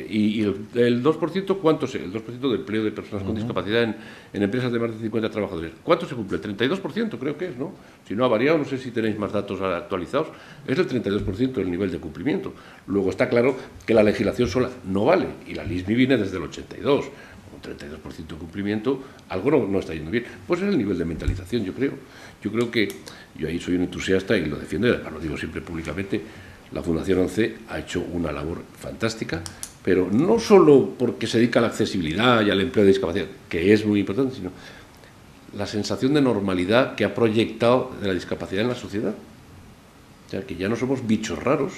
y el 2%, ¿cuánto es? El 2% del empleo de personas con discapacidad en empresas de más de 50 trabajadores. ¿Cuánto se cumple? El 32% creo que es, ¿no? Si no ha variado, no sé si tenéis más datos actualizados, es el 32% del nivel de cumplimiento. Luego está claro que la legislación sola no vale, y la LISMI viene desde el 82, 32% de cumplimiento, algo no está yendo bien. Pues es el nivel de mentalización, yo creo. Yo creo que, yo ahí soy un entusiasta y lo defiendo, y además lo digo siempre públicamente, la Fundación ONCE ha hecho una labor fantástica, pero no solo porque se dedica a la accesibilidad y al empleo de discapacidad, que es muy importante, sino la sensación de normalidad que ha proyectado de la discapacidad en la sociedad. O sea, que ya no somos bichos raros,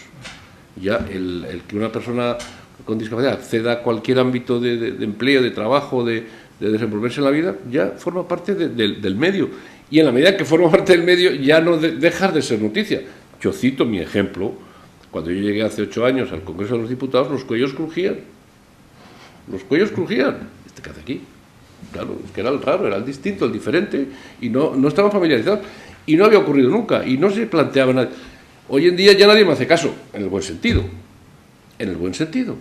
ya el que una persona con discapacidad acceda a cualquier ámbito de empleo, de trabajo, de desenvolverse en la vida, ya forma parte del medio. Y en la medida que forma parte del medio, ya no dejas de ser noticia. Yo cito mi ejemplo. Cuando yo llegué hace 8 años al Congreso de los Diputados, los cuellos crujían. Los cuellos crujían. ¿Este qué hace aquí? Claro, es que era el raro, era el distinto, el diferente, y no estaban familiarizados. Y no había ocurrido nunca, y no se planteaba nada. Hoy en día ya nadie me hace caso, en el buen sentido. En el buen sentido.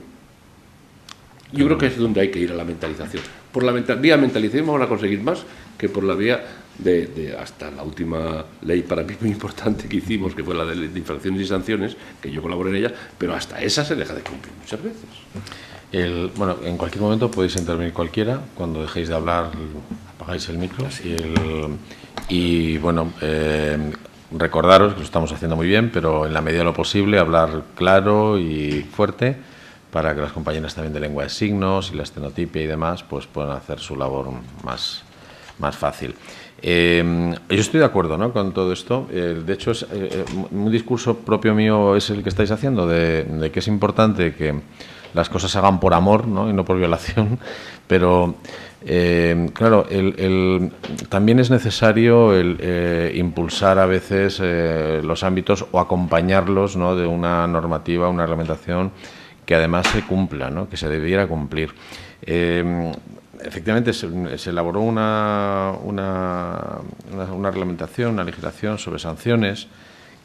Yo creo que es donde hay que ir a la mentalización. Por la vía mentalización vamos a conseguir más que por la vía de hasta la última ley para mí muy importante que hicimos, que fue la de infracciones y sanciones, que yo colaboré en ella, pero hasta esa se deja de cumplir muchas veces. Bueno, en cualquier momento podéis intervenir cualquiera. Cuando dejéis de hablar, apagáis el micro. Y bueno, recordaros que lo estamos haciendo muy bien, pero en la medida de lo posible hablar claro y fuerte para que las compañeras también de lengua de signos y la estenotipia y demás pues puedan hacer su labor más fácil. Yo estoy de acuerdo, ¿no?, con todo esto. De hecho, es un discurso propio mío es el que estáis haciendo, de que es importante que las cosas se hagan por amor, ¿no?, y no por violación, pero claro, también es necesario impulsar a veces los ámbitos o acompañarlos, ¿no?, de una normativa, una reglamentación que además se cumpla, ¿no?, que se debiera cumplir. Efectivamente, se elaboró una reglamentación, una legislación sobre sanciones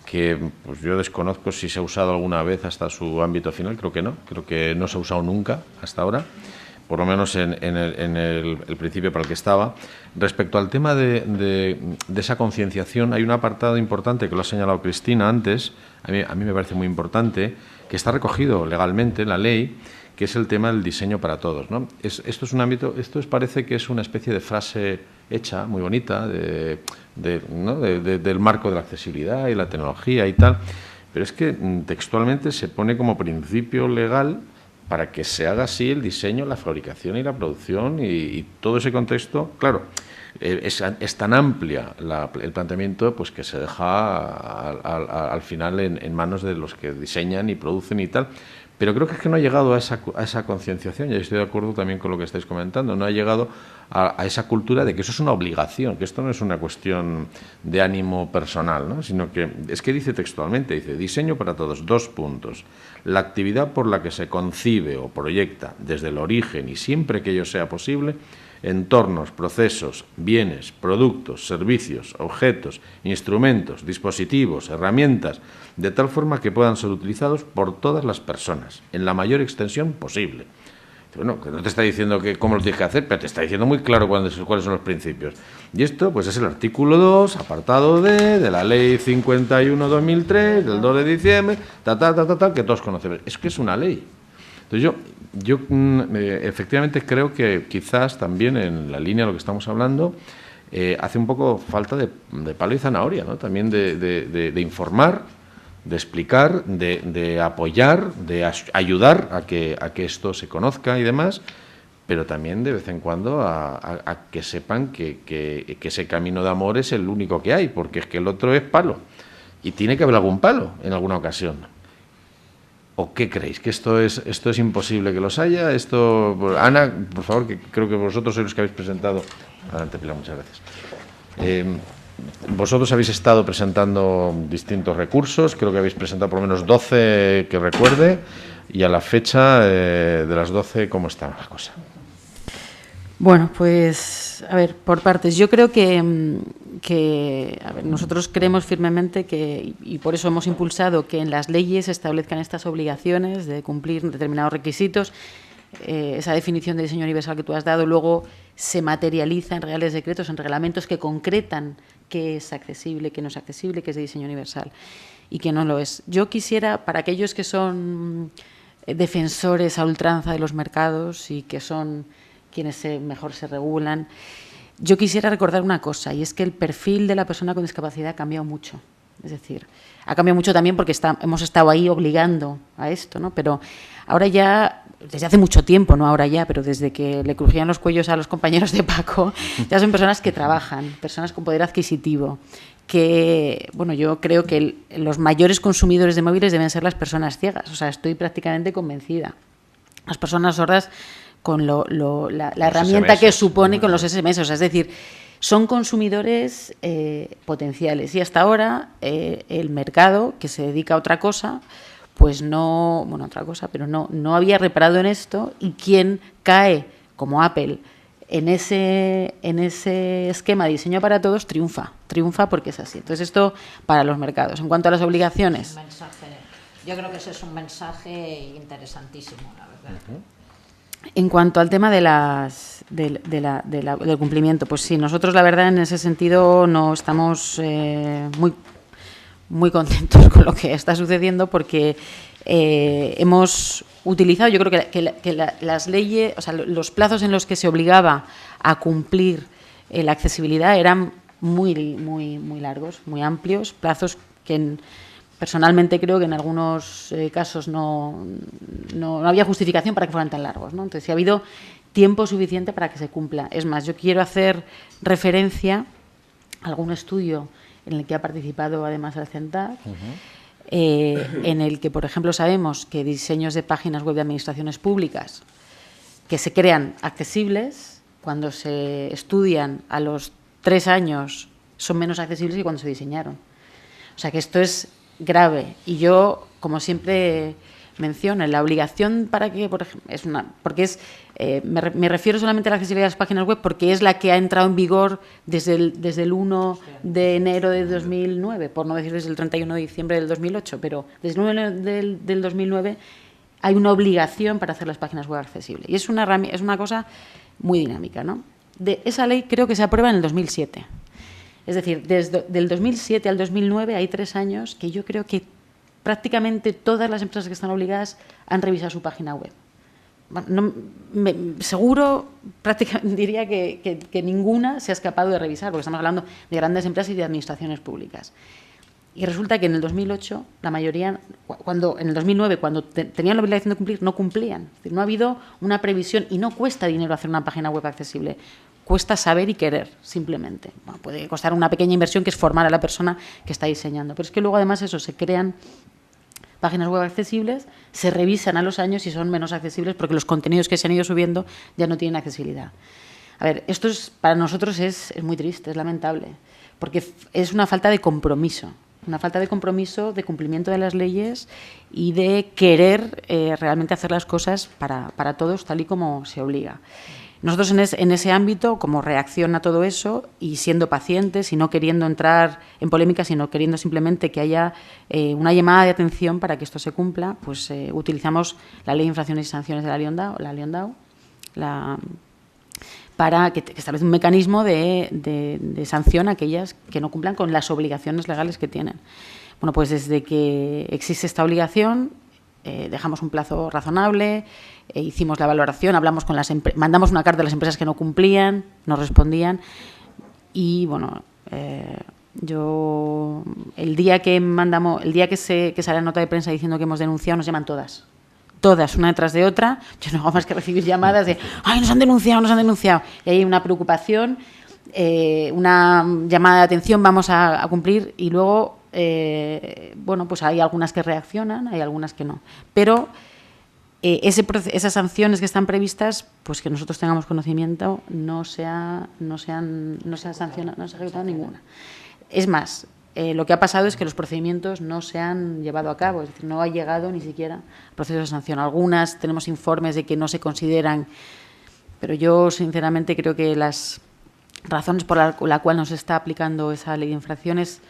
que pues yo desconozco si se ha usado alguna vez hasta su ámbito final, creo que no se ha usado nunca hasta ahora, por lo menos en el principio para el que estaba. Respecto al tema de esa concienciación, hay un apartado importante que lo ha señalado Cristina antes, a mí me parece muy importante, que está recogido legalmente en la ley, que es el tema del diseño para todos, ¿no? Esto es un ámbito, parece que es una especie de frase hecha, muy bonita, ¿no?, del marco de la accesibilidad y la tecnología y tal, pero es que textualmente se pone como principio legal para que se haga así el diseño, la fabricación y la producción y todo ese contexto. Claro, es tan amplia el planteamiento pues que se deja al final en manos de los que diseñan y producen y tal. Pero creo que es que no ha llegado a esa concienciación, y estoy de acuerdo también con lo que estáis comentando, no ha llegado a esa cultura de que eso es una obligación, que esto no es una cuestión de ánimo personal, ¿no?, sino que es que dice textualmente, dice, diseño para todos, 2 puntos, la actividad por la que se concibe o proyecta desde el origen y siempre que ello sea posible, entornos, procesos, bienes, productos, servicios, objetos, instrumentos, dispositivos, herramientas, de tal forma que puedan ser utilizados por todas las personas, en la mayor extensión posible. Bueno, que no te está diciendo cómo lo tienes que hacer, pero te está diciendo muy claro cuáles son los principios. Y esto pues es el artículo 2, apartado D, de la Ley 51/2003, del 2 de diciembre, que todos conocemos. Es que es una ley. Entonces yo efectivamente creo que quizás también en la línea de lo que estamos hablando hace un poco falta de palo y zanahoria, ¿no?, también de informar, de explicar, de apoyar, de ayudar a que esto se conozca y demás, pero también de vez en cuando a que sepan que ese camino de amor es el único que hay, porque es que el otro es palo y tiene que haber algún palo en alguna ocasión. ¿O qué creéis? ¿Que esto es imposible que los haya? Ana, por favor, que creo que vosotros sois los que habéis presentado. Adelante, Pilar, muchas gracias. Vosotros habéis estado presentando distintos recursos, creo que habéis presentado por lo menos 12 que recuerde, y a la fecha de las 12, ¿cómo está la cosa? Bueno, pues, a ver, por partes. Yo creo que a ver, nosotros creemos firmemente que, y por eso hemos impulsado que en las leyes se establezcan estas obligaciones de cumplir determinados requisitos. Esa definición de diseño universal que tú has dado luego se materializa en reales decretos, en reglamentos que concretan qué es accesible, qué no es accesible, qué es de diseño universal y qué no lo es. Yo quisiera, para aquellos que son defensores a ultranza de los mercados y que son quienes mejor se regulan. Yo quisiera recordar una cosa, y es que el perfil de la persona con discapacidad ha cambiado mucho. Es decir, ha cambiado mucho también porque hemos estado ahí obligando a esto, ¿no? Pero ahora ya, desde hace mucho tiempo, no ahora ya, pero desde que le crujían los cuellos a los compañeros de Paco, ya son personas que trabajan, personas con poder adquisitivo, que, bueno, yo creo que los mayores consumidores de móviles deben ser las personas ciegas, o sea, estoy prácticamente convencida. Las personas sordas con la herramienta SMS, que supone con los SMS, o sea, es decir, son consumidores potenciales y hasta ahora el mercado que se dedica a otra cosa, pues no, bueno, otra cosa, pero no había reparado en esto, y quien cae como Apple en ese esquema de diseño para todos triunfa porque es así. Entonces esto para los mercados. En cuanto a las obligaciones, Yo creo que ese es un mensaje interesantísimo, la verdad. En cuanto al tema del cumplimiento, pues sí, nosotros la verdad en ese sentido no estamos muy contentos con lo que está sucediendo, porque hemos utilizado, yo creo que las leyes, o sea, los plazos en los que se obligaba a cumplir la accesibilidad eran muy largos, muy amplios, plazos que personalmente creo que en algunos casos no había justificación para que fueran tan largos, ¿no? Entonces, sí ha habido tiempo suficiente para que se cumpla. Es más, yo quiero hacer referencia a algún estudio en el que ha participado además el CENTAC, en el que, por ejemplo, sabemos que diseños de páginas web de administraciones públicas que se crean accesibles, cuando se estudian a los 3 años son menos accesibles que cuando se diseñaron. O sea que esto es grave, y yo, como siempre menciono, la obligación para que, por ejemplo, me refiero solamente a la accesibilidad de las páginas web porque es la que ha entrado en vigor desde el 1 de enero de 2009, por no decir desde el 31 de diciembre del 2008, pero desde el 1 del 2009 hay una obligación para hacer las páginas web accesibles, y es una cosa muy dinámica, ¿no? Esa ley creo que se aprueba en el 2007. Es decir, del 2007 al 2009 hay 3 años que yo creo que prácticamente todas las empresas que están obligadas han revisado su página web. Seguro, prácticamente diría que ninguna se ha escapado de revisar, porque estamos hablando de grandes empresas y de administraciones públicas. Y resulta que en el 2008, la mayoría, en el 2009, cuando tenían la obligación de cumplir, no cumplían. Es decir, no ha habido una previsión, y no cuesta dinero hacer una página web accesible. Cuesta saber y querer, simplemente. Bueno, puede costar una pequeña inversión, que es formar a la persona que está diseñando. Pero es que luego, además, se crean páginas web accesibles, se revisan a los años y son menos accesibles porque los contenidos que se han ido subiendo ya no tienen accesibilidad. A ver, esto para nosotros es muy triste, es lamentable, porque es una falta de compromiso. Una falta de compromiso, de cumplimiento de las leyes y de querer realmente hacer las cosas para todos tal y como se obliga. Nosotros en ese ámbito, como reacción a todo eso, y siendo pacientes y no queriendo entrar en polémica, sino queriendo simplemente que haya una llamada de atención para que esto se cumpla, pues utilizamos la Ley de Infracciones y Sanciones de la LIONDAO, para que establece un mecanismo de sanción a aquellas que no cumplan con las obligaciones legales que tienen. Bueno, pues desde que existe esta obligación, dejamos un plazo razonable, hicimos la valoración, hablamos con mandamos una carta a las empresas que no cumplían, nos respondían, y bueno, el día que sale la nota de prensa diciendo que hemos denunciado, nos llaman todas, una detrás de otra. Yo no hago más que recibir llamadas de ¡ay, nos han denunciado! Y hay una preocupación, una llamada de atención, vamos a cumplir, y luego bueno, pues hay algunas que reaccionan, hay algunas que no. Pero esas sanciones que están previstas, pues que nosotros tengamos conocimiento, no se ha ejecutado ninguna. Es más, lo que ha pasado es que los procedimientos no se han llevado a cabo, es decir, no ha llegado ni siquiera al proceso de sanción. Algunas tenemos informes de que no se consideran, pero yo sinceramente creo que las razones por la cual nos está aplicando esa ley de infracciones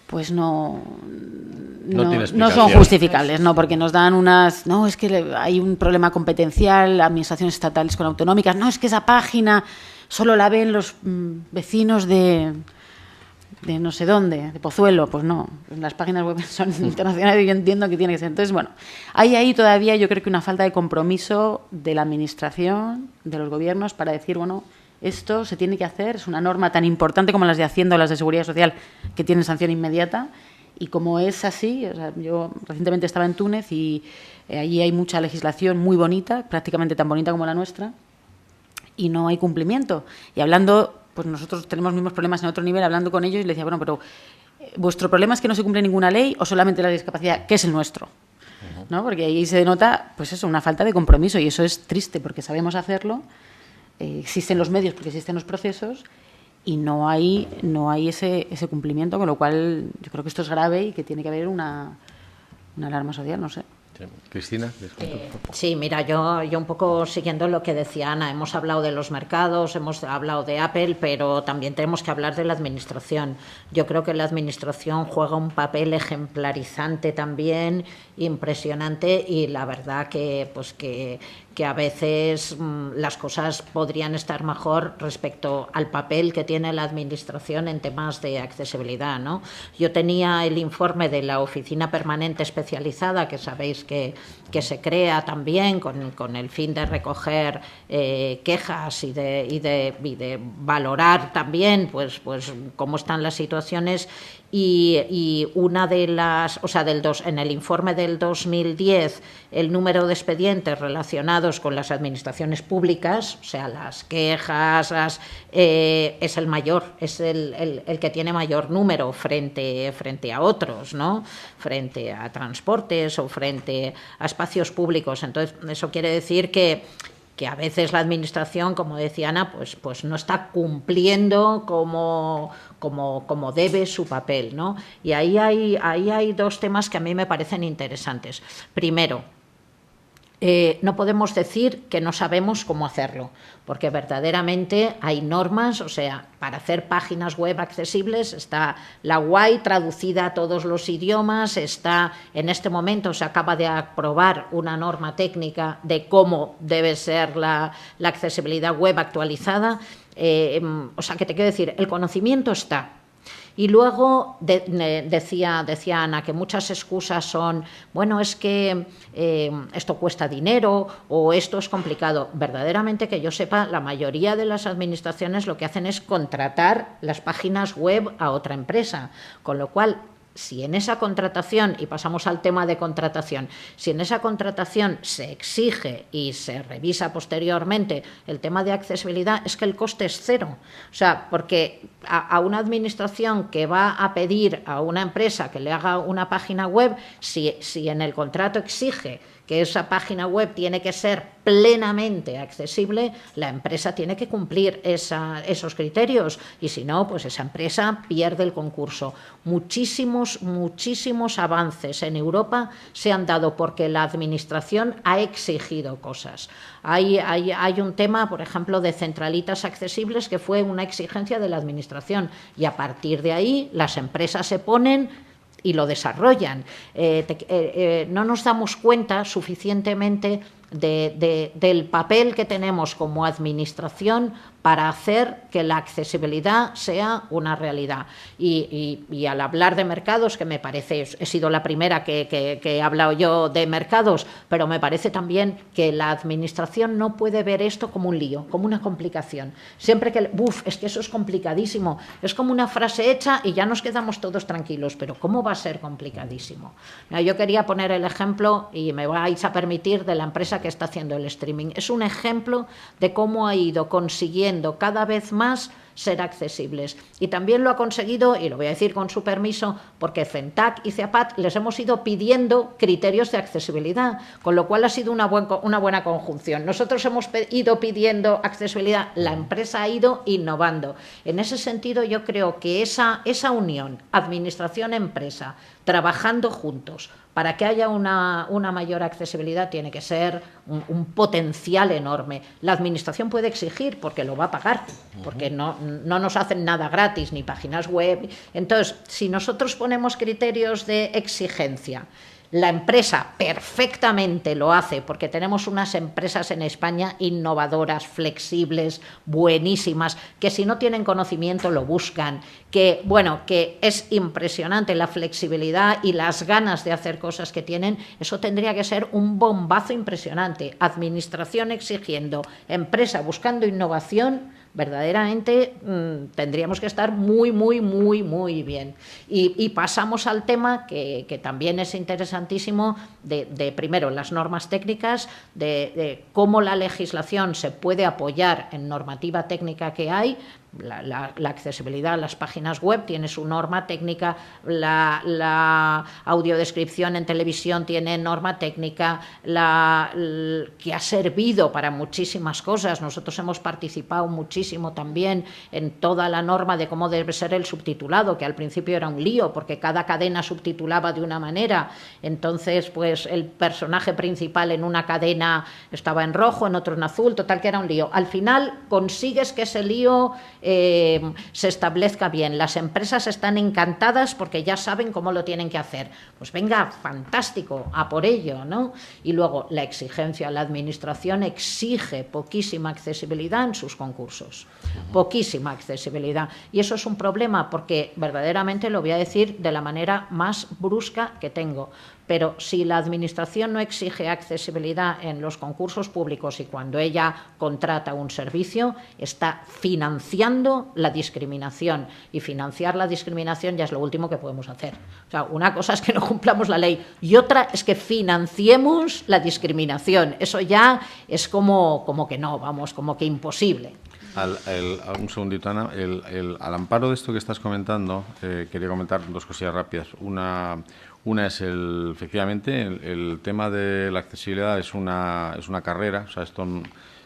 pues no son justificables, no, porque nos dan no, es que hay un problema competencial, administraciones estatales con autonómicas, no, es que esa página solo la ven los vecinos de no sé dónde, de Pozuelo, pues no, las páginas web son internacionales y yo entiendo que tiene que ser. Entonces, bueno, hay ahí todavía yo creo que una falta de compromiso de la administración, de los gobiernos, para decir, bueno, esto se tiene que hacer, es una norma tan importante como las de Hacienda o las de Seguridad Social, que tienen sanción inmediata, y como es así, o sea, yo recientemente estaba en Túnez y allí hay mucha legislación muy bonita, prácticamente tan bonita como la nuestra, y no hay cumplimiento. Y hablando, pues nosotros tenemos los mismos problemas en otro nivel, hablando con ellos, y les decía, bueno, pero ¿vuestro problema es que no se cumple ninguna ley o solamente la discapacidad, que es el nuestro? ¿No? Porque ahí se denota, pues eso, una falta de compromiso, y eso es triste porque sabemos hacerlo, existen los medios porque existen los procesos, y no hay ese cumplimiento, con lo cual yo creo que esto es grave y que tiene que haber una alarma social, no sé. Cristina. Sí, mira, yo un poco siguiendo lo que decía Ana, hemos hablado de los mercados, hemos hablado de Apple, pero también tenemos que hablar de la administración. Yo creo que la administración juega un papel ejemplarizante también, impresionante, y la verdad que a veces las cosas podrían estar mejor respecto al papel que tiene la administración en temas de accesibilidad, ¿no? Yo tenía el informe de la Oficina Permanente Especializada, que sabéis que se crea también con el fin de recoger quejas y de valorar también pues cómo están las situaciones, y una de las, o sea, en el informe del 2010, el número de expedientes relacionados con las administraciones públicas, o sea, las quejas, es el mayor, es el que tiene mayor número frente a otros, ¿no? Frente a transportes o frente a espacios públicos. Entonces, eso quiere decir que a veces la administración, como decía Ana, pues no está cumpliendo como debe su papel, ¿no? Y ahí hay dos temas que a mí me parecen interesantes. Primero, no podemos decir que no sabemos cómo hacerlo, porque verdaderamente hay normas, o sea, para hacer páginas web accesibles está la WAI traducida a todos los idiomas, está en este momento se acaba de aprobar una norma técnica de cómo debe ser la accesibilidad web actualizada, o sea, que te quiero decir, el conocimiento está. Y luego decía Ana que muchas excusas son, bueno, es que esto cuesta dinero o esto es complicado. Verdaderamente, que yo sepa, la mayoría de las administraciones lo que hacen es contratar las páginas web a otra empresa, con lo cual, si en esa contratación, y pasamos al tema de contratación, si en esa contratación se exige y se revisa posteriormente el tema de accesibilidad, es que el coste es cero. O sea, porque a una administración que va a pedir a una empresa que le haga una página web, si en el contrato exige que esa página web tiene que ser plenamente accesible, la empresa tiene que cumplir esos criterios, y si no, pues esa empresa pierde el concurso. Muchísimos avances en Europa se han dado porque la administración ha exigido cosas. Hay un tema, por ejemplo, de centralitas accesibles que fue una exigencia de la administración, y a partir de ahí las empresas se ponen y lo desarrollan. No nos damos cuenta suficientemente del papel que tenemos como administración para hacer que la accesibilidad sea una realidad. Y al hablar de mercados, que me parece, he sido la primera que he hablado yo de mercados, pero me parece también que la administración no puede ver esto como un lío, como una complicación. Siempre que, es que eso es complicadísimo, es como una frase hecha y ya nos quedamos todos tranquilos, pero ¿cómo va a ser complicadísimo? Yo quería poner el ejemplo, y me vais a permitir, de la empresa que está haciendo el streaming. Es un ejemplo de cómo ha ido consiguiendo cada vez más ser accesibles. Y también lo ha conseguido, y lo voy a decir con su permiso, porque CENTAC y CEAPAT les hemos ido pidiendo criterios de accesibilidad, con lo cual ha sido una buena conjunción. Nosotros hemos ido pidiendo accesibilidad, la empresa ha ido innovando. En ese sentido, yo creo que esa unión, administración-empresa, trabajando juntos para que haya una mayor accesibilidad, tiene que ser un potencial enorme. La administración puede exigir, porque lo va a pagar, porque no nos hacen nada gratis, ni páginas web. Entonces, si nosotros ponemos criterios de exigencia, La empresa perfectamente lo hace, porque tenemos unas empresas en España innovadoras, flexibles, buenísimas, que si no tienen conocimiento lo buscan, que es impresionante la flexibilidad y las ganas de hacer cosas que tienen. Eso tendría que ser un bombazo impresionante. Administración exigiendo, empresa buscando innovación. Verdaderamente tendríamos que estar muy, muy, muy, muy bien. Y pasamos al tema que también es interesantísimo de primero, las normas técnicas, de cómo la legislación se puede apoyar en normativa técnica que hay. La accesibilidad a las páginas web tiene su norma técnica, la audiodescripción en televisión tiene norma técnica, que ha servido para muchísimas cosas. Nosotros hemos participado muchísimo también en toda la norma de cómo debe ser el subtitulado, que al principio era un lío porque cada cadena subtitulaba de una manera. Entonces, pues el personaje principal en una cadena estaba en rojo, en otro en azul, total que era un lío. Al final consigues que ese lío se establezca bien. Las empresas están encantadas porque ya saben cómo lo tienen que hacer. Pues venga, fantástico, a por ello, ¿no? Y luego la exigencia. La administración exige poquísima accesibilidad en sus concursos. Poquísima accesibilidad. Y eso es un problema porque verdaderamente lo voy a decir de la manera más brusca que tengo. Pero si la Administración no exige accesibilidad en los concursos públicos y cuando ella contrata un servicio, está financiando la discriminación. Y financiar la discriminación ya es lo último que podemos hacer. O sea, una cosa es que no cumplamos la ley y otra es que financiemos la discriminación. Eso ya es como que no, vamos, como que imposible. Un segundito, Ana. Al amparo de esto que estás comentando, quería comentar dos cosillas rápidas. Una es, efectivamente, el tema de la accesibilidad es una carrera. O sea, esto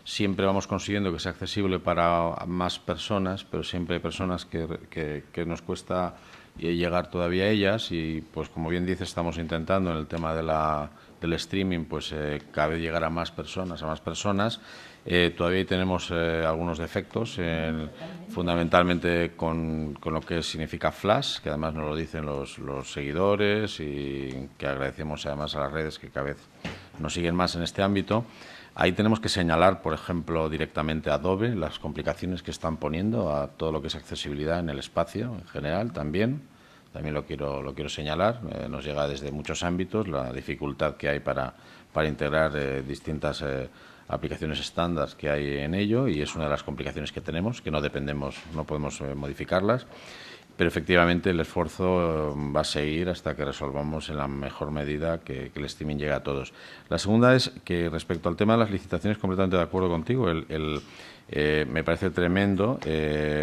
siempre vamos consiguiendo que sea accesible para más personas, pero siempre hay personas que nos cuesta llegar todavía a ellas y, pues como bien dices, estamos intentando en el tema del streaming, pues cada vez llegar a más personas, todavía tenemos algunos defectos, fundamentalmente con lo que significa Flash, que además nos lo dicen los seguidores y que agradecemos además a las redes que cada vez nos siguen más en este ámbito. Ahí tenemos que señalar, por ejemplo, directamente a Adobe, las complicaciones que están poniendo a todo lo que es accesibilidad en el espacio en general también lo quiero señalar. Nos llega desde muchos ámbitos la dificultad que hay para integrar distintas aplicaciones estándar que hay en ello y es una de las complicaciones que tenemos, que no podemos modificarlas. Pero efectivamente el esfuerzo va a seguir hasta que resolvamos en la mejor medida que el streaming llegue a todos. La segunda es que respecto al tema de las licitaciones, completamente de acuerdo contigo. Me parece tremendo que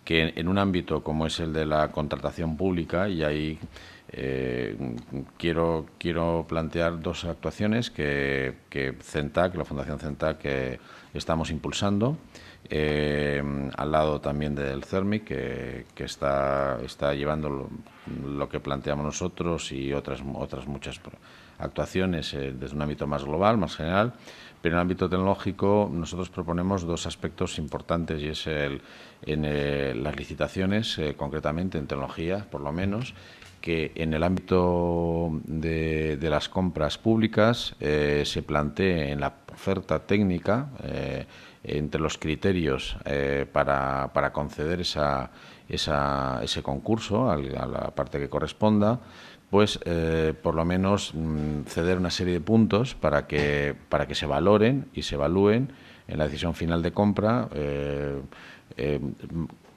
en un ámbito como es el de la contratación pública, y ahí quiero plantear dos actuaciones que CENTAC, la Fundación CENTAC, estamos impulsando. Al lado también del CERMIC, que está llevando lo que planteamos nosotros y otras muchas actuaciones desde un ámbito más global, más general. Pero en el ámbito tecnológico nosotros proponemos dos aspectos importantes y es en las licitaciones, concretamente en tecnología, por lo menos, que en el ámbito de las compras públicas se plantee en la oferta técnica entre los criterios para conceder ese concurso a la parte que corresponda, pues por lo menos ceder una serie de puntos para que se valoren y se evalúen en la decisión final de compra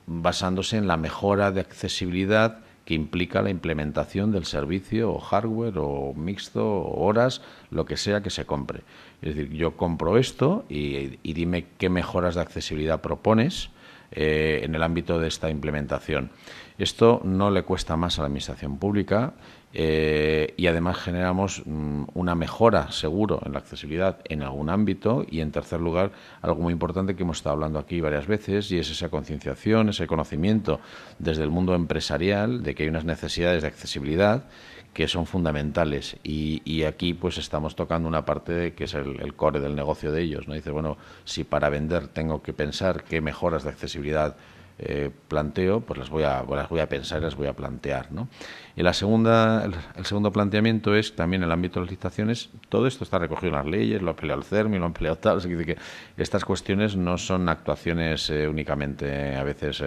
basándose en la mejora de accesibilidad que implica la implementación del servicio o hardware o mixto o horas, lo que sea que se compre. Es decir, yo compro esto y dime qué mejoras de accesibilidad propones en el ámbito de esta implementación. Esto no le cuesta más a la Administración Pública y además generamos una mejora, seguro, en la accesibilidad en algún ámbito y, en tercer lugar, algo muy importante que hemos estado hablando aquí varias veces y es esa concienciación, ese conocimiento desde el mundo empresarial de que hay unas necesidades de accesibilidad que son fundamentales y aquí pues estamos tocando una parte que es el core del negocio de ellos, ¿no? Dice, bueno, si para vender tengo que pensar qué mejoras de accesibilidad planteo, pues las voy a pensar y las voy a plantear, ¿no? Y el segundo planteamiento es también en el ámbito de las licitaciones. Todo esto está recogido en las leyes, lo ha peleado el CERMI, lo han peleado tal. Así que estas cuestiones no son actuaciones únicamente a veces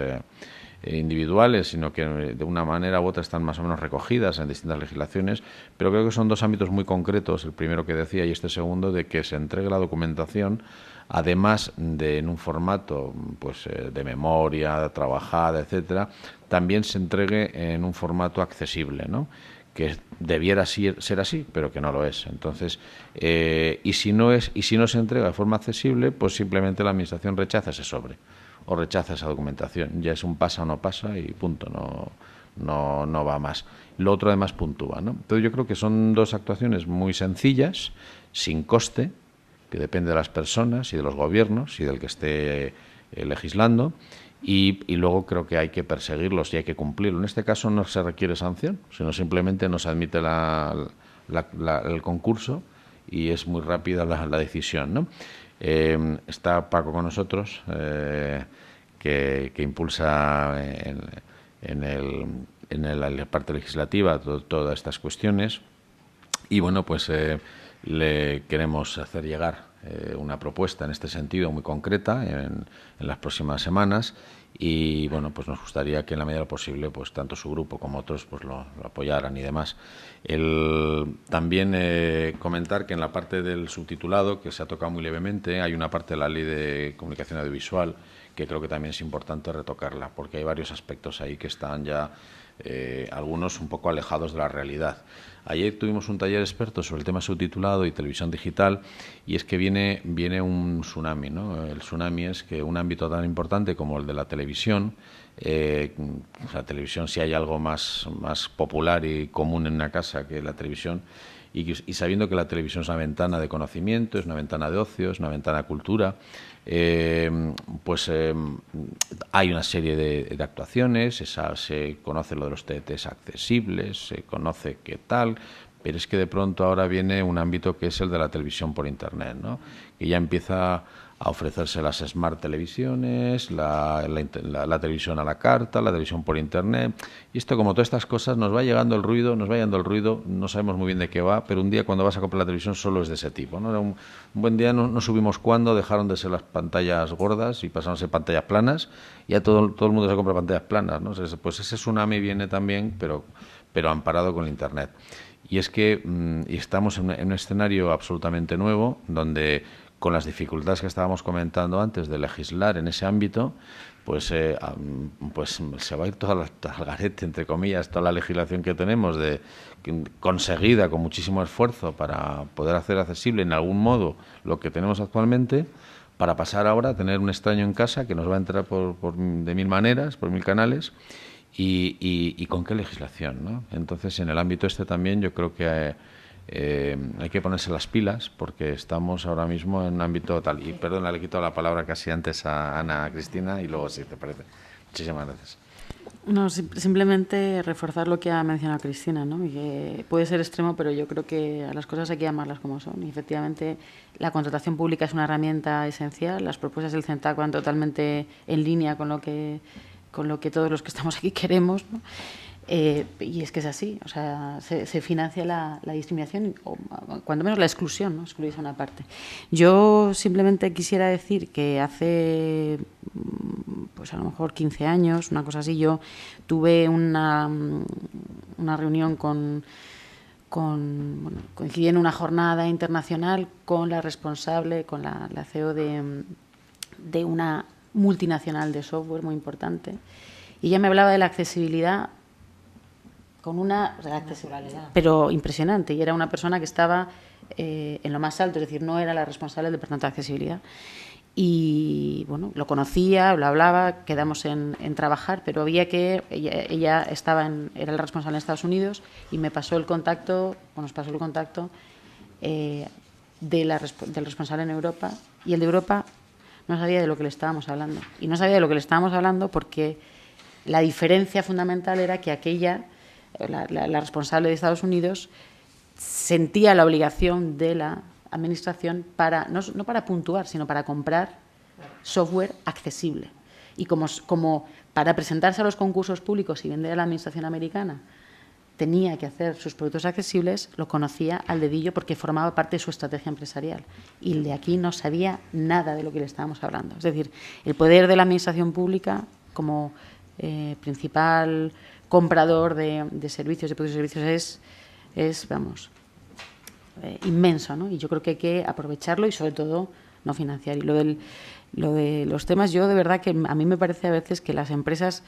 individuales, sino que de una manera u otra están más o menos recogidas en distintas legislaciones, pero creo que son dos ámbitos muy concretos, el primero que decía y este segundo, de que se entregue la documentación, además de en un formato pues de memoria trabajada, etcétera, también se entregue en un formato accesible, ¿no? Que debiera ser así, pero que no lo es. Entonces, y si no se entrega de forma accesible, pues simplemente la administración rechaza ese sobre o rechaza esa documentación. Ya es un pasa o no pasa y punto, no va más. Lo otro además puntúa, ¿no? Entonces yo creo que son dos actuaciones muy sencillas, sin coste, que depende de las personas y de los gobiernos y del que esté legislando, y luego creo que hay que perseguirlos y hay que cumplirlo. En este caso no se requiere sanción, sino simplemente no se admite el concurso y es muy rápida la decisión, ¿no? Está Paco con nosotros, que impulsa en la parte legislativa todas estas cuestiones, y bueno, pues le queremos hacer llegar una propuesta en este sentido muy concreta en las próximas semanas, y bueno, pues nos gustaría que en la medida de lo posible pues tanto su grupo como otros pues lo apoyaran y demás. También comentar que en la parte del subtitulado, que se ha tocado muy levemente, hay una parte de la Ley de Comunicación Audiovisual que creo que también es importante retocarla, porque hay varios aspectos ahí que están ya algunos un poco alejados de la realidad. Ayer tuvimos un taller experto sobre el tema subtitulado y televisión digital, y es que viene un tsunami, ¿no? El tsunami es que un ámbito tan importante como el de la televisión, la televisión, si hay algo más popular y común en una casa que la televisión, y sabiendo que la televisión es una ventana de conocimiento, es una ventana de ocio, es una ventana de cultura, hay una serie de actuaciones, se conoce lo de los TDTs accesibles, se conoce qué tal, pero es que de pronto ahora viene un ámbito que es el de la televisión por Internet, ¿no? Que ya empieza a ofrecerse las smart televisiones, la televisión a la carta, la televisión por Internet. Y esto, como todas estas cosas, nos va llegando el ruido, no sabemos muy bien de qué va, pero un día cuando vas a comprar la televisión solo es de ese tipo, ¿no? Un buen día no subimos cuando dejaron de ser las pantallas gordas y pasaron a ser pantallas planas, y ya todo el mundo se compra pantallas planas, ¿no? Pues ese tsunami viene también, pero amparado con el Internet. Y es que estamos en un escenario absolutamente nuevo, donde con las dificultades que estábamos comentando antes de legislar en ese ámbito, pues se va a ir toda al garete, entre comillas, toda la legislación que tenemos conseguida con muchísimo esfuerzo para poder hacer accesible en algún modo lo que tenemos actualmente, para pasar ahora a tener un extraño en casa que nos va a entrar de mil maneras, por mil canales, y con qué legislación, ¿no? Entonces, en el ámbito este también yo creo que hay que ponerse las pilas, porque estamos ahora mismo en un ámbito tal. Y perdona, le quito la palabra casi antes a Ana Cristina y luego, si te parece. Muchísimas gracias. No, simplemente reforzar lo que ha mencionado Cristina, ¿no? Y que puede ser extremo, pero yo creo que a las cosas hay que llamarlas como son. Y efectivamente, la contratación pública es una herramienta esencial. Las propuestas del CENTAC van totalmente en línea con lo que todos los que estamos aquí queremos, ¿no? Y es que es así, o sea, se financia la discriminación, o cuando menos la exclusión, ¿no? Excluirse una parte. Yo simplemente quisiera decir que hace, pues a lo mejor 15 años, una cosa así, yo tuve una reunión coincidí en una jornada internacional con la responsable, con la CEO de una multinacional de software muy importante, y ella me hablaba de la accesibilidad con una accesibilidad, pero impresionante, y era una persona que estaba en lo más alto, es decir, no era la responsable del departamento de accesibilidad. Y bueno, lo conocía, lo hablaba, quedamos en trabajar, pero había que ella era la responsable en Estados Unidos, y nos pasó el contacto del responsable en Europa, y el de Europa no sabía de lo que le estábamos hablando. Y no sabía de lo que le estábamos hablando porque la diferencia fundamental era que la responsable de Estados Unidos sentía la obligación de la administración no para puntuar, sino para comprar software accesible. y como para presentarse a los concursos públicos y vender a la administración americana tenía que hacer sus productos accesibles, lo conocía al dedillo porque formaba parte de su estrategia empresarial. Y el de aquí no sabía nada de lo que le estábamos hablando. Es decir, el poder de la administración pública como principal comprador de servicios, de productos y servicios es inmenso, ¿no? Y yo creo que hay que aprovecharlo y sobre todo no financiar. Y lo de los temas, yo de verdad que a mí me parece a veces que las empresas,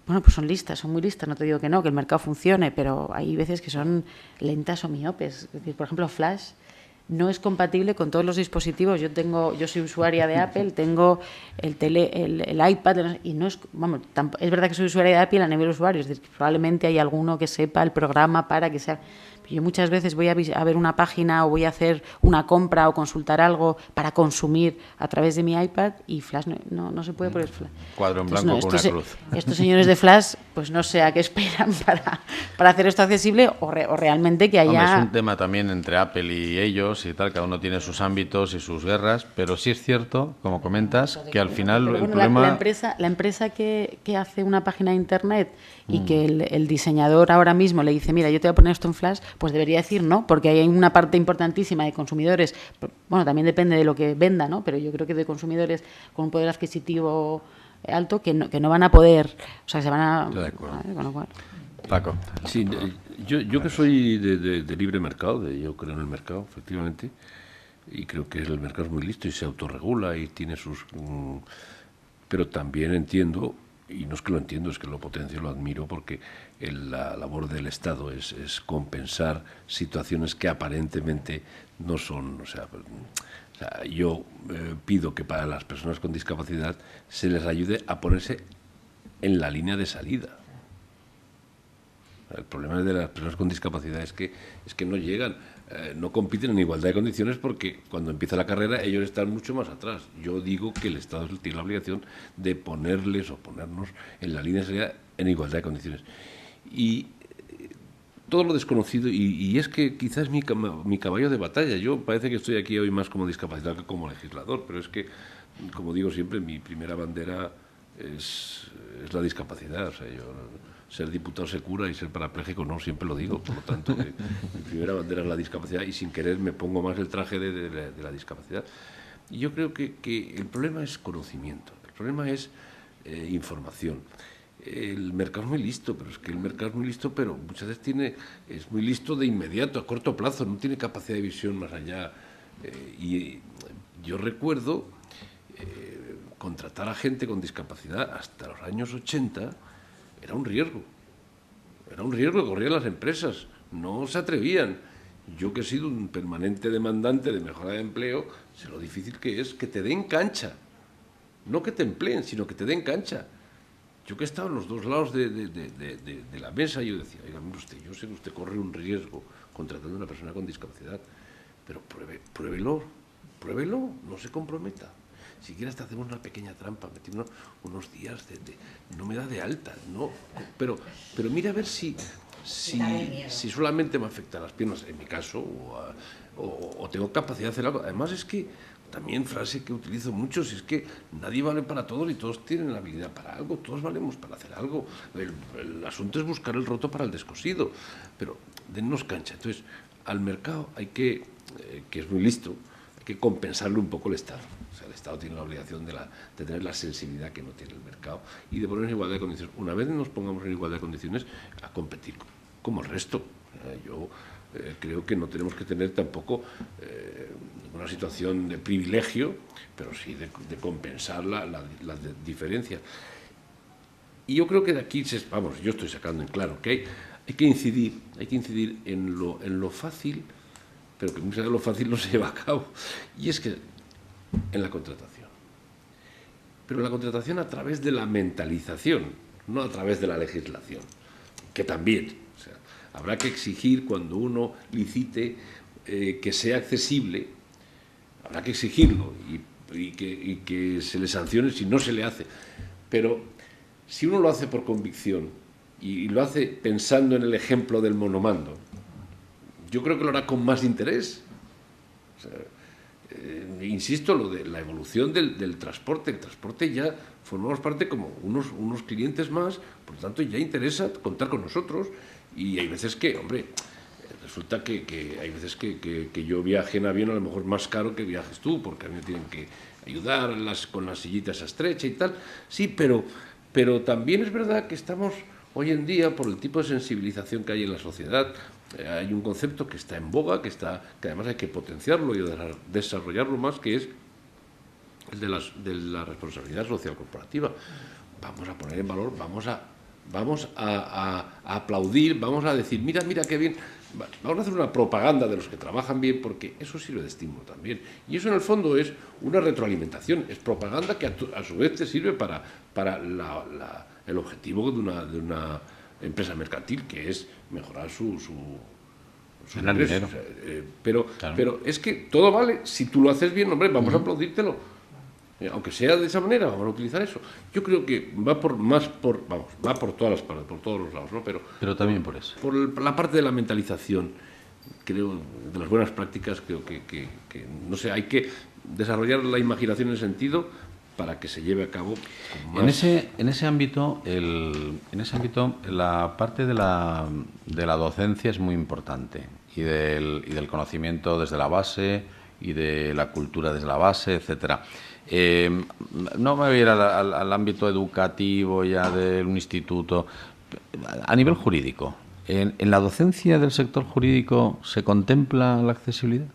bueno, pues son listas, son muy listas, no te digo que no, que el mercado funcione, pero hay veces que son lentas o miopes. Es decir, por ejemplo, Flash no es compatible con todos los dispositivos. Yo soy usuaria de Apple, tengo el iPad y no es, vamos, es verdad que soy usuaria de Apple a nivel usuario, es decir, que probablemente hay alguno que sepa el programa para que sea. Yo muchas veces voy a ver una página o voy a hacer una compra o consultar algo para consumir a través de mi iPad y Flash no se puede poner Flash. Cuadro en blanco con una cruz. Estos señores de Flash, pues no sé a qué esperan para hacer esto accesible o realmente que haya... Hombre, es un tema también entre Apple y ellos y tal, cada uno tiene sus ámbitos y sus guerras, pero sí es cierto, como comentas, que al final pero el bueno, problema... La empresa que hace una página de Internet y que el diseñador ahora mismo le dice, mira, yo te voy a poner esto en Flash, pues debería decir no, porque hay una parte importantísima de consumidores, bueno, también depende de lo que venda, ¿no? Pero yo creo que de consumidores con un poder adquisitivo alto que no van a poder, o sea, que se van a... Estoy de acuerdo. Con lo cual. Paco. Sí, yo que soy de libre mercado, yo creo en el mercado, efectivamente, y creo que el mercado es muy listo y se autorregula y tiene sus... pero también entiendo, y no es que lo entiendo, es que lo potencio, lo admiro, porque la labor del Estado es compensar situaciones que aparentemente no son... O sea, yo pido que para las personas con discapacidad se les ayude a ponerse en la línea de salida. El problema de las personas con discapacidad es que no llegan, no compiten en igualdad de condiciones porque cuando empieza la carrera ellos están mucho más atrás. Yo digo que el Estado tiene la obligación de ponerles o ponernos en la línea de salida en igualdad de condiciones. Y todo lo desconocido, y es que quizás mi caballo de batalla. Yo parece que estoy aquí hoy más como discapacitado que como legislador, pero es que, como digo siempre, mi primera bandera es la discapacidad. O sea, yo... Ser diputado se cura y ser parapléjico no, siempre lo digo. Por lo tanto, mi primera bandera es la discapacidad y sin querer me pongo más el traje de la discapacidad. Y yo creo que el problema es conocimiento, el problema es información. El mercado es muy listo, pero muchas veces es muy listo de inmediato, a corto plazo, no tiene capacidad de visión más allá. Y yo recuerdo contratar a gente con discapacidad hasta los años 80. Era un riesgo que corrían las empresas, no se atrevían. Yo que he sido un permanente demandante de mejora de empleo, sé lo difícil que es que te den cancha, no que te empleen, sino que te den cancha. Yo que he estado en los dos lados de la mesa, yo decía, oiga, mire usted, yo sé que usted corre un riesgo contratando a una persona con discapacidad, pero pruébelo, no se comprometa. Si quieres te hacemos una pequeña trampa, metiendo unos días no me da de alta, no, pero mira a ver si solamente me afectan las piernas, en mi caso, o tengo capacidad de hacer algo. Además es que, también frase que utilizo mucho, es que nadie vale para todos y todos tienen la habilidad para algo, todos valemos para hacer algo. El asunto es buscar el roto para el descosido, pero dennos cancha. Entonces, al mercado hay que es muy listo, hay que compensarle un poco el Estado. O sea, el Estado tiene la obligación de tener la sensibilidad que no tiene el mercado y de ponernos en igualdad de condiciones. Una vez nos pongamos en igualdad de condiciones, a competir como el resto. Yo creo que no tenemos que tener tampoco ninguna situación de privilegio, pero sí de compensar la diferencia. Y yo creo que de aquí, yo estoy sacando en claro que hay que incidir en lo fácil, pero que muchas veces lo fácil no se lleva a cabo. Y es que en la contratación. Pero la contratación a través de la mentalización, no a través de la legislación, que también. O sea, habrá que exigir cuando uno licite que sea accesible, habrá que exigirlo y que se le sancione si no se le hace. Pero si uno lo hace por convicción y lo hace pensando en el ejemplo del monomando, yo creo que lo hará con más interés. O sea, insisto, lo de la evolución del transporte. El transporte ya formamos parte como unos clientes más, por lo tanto ya interesa contar con nosotros. Y hay veces que, hombre, resulta que hay veces que yo viaje en avión a lo mejor más caro que viajes tú, porque a mí me tienen que ayudar con las sillitas estrecha y tal. Sí, pero también es verdad que estamos hoy en día, por el tipo de sensibilización que hay en la sociedad, hay un concepto que está en boga, que además hay que potenciarlo y desarrollarlo más, que es el de la responsabilidad social corporativa. Vamos a poner en valor, vamos a aplaudir, vamos a decir, mira qué bien, vamos a hacer una propaganda de los que trabajan bien, porque eso sirve de estímulo también. Y eso en el fondo es una retroalimentación, es propaganda que a su vez te sirve para el objetivo de una empresa mercantil, que es mejorar su ganar dinero. O sea, pero es que todo vale, si tú lo haces bien, hombre, vamos a aplaudírtelo. Aunque sea de esa manera, vamos a utilizar eso. Yo creo que va por todas las partes, por todos los lados, ¿no? Pero también por eso. Por la parte de la mentalización, creo, de las buenas prácticas, creo que no sé, hay que desarrollar la imaginación en ese sentido para que se lleve a cabo con más... En ese ámbito, la parte de la docencia es muy importante y del conocimiento desde la base y de la cultura desde la base, etcétera. No me voy a ir al ámbito educativo ya de un instituto. A nivel jurídico, ¿en la docencia del sector jurídico se contempla la accesibilidad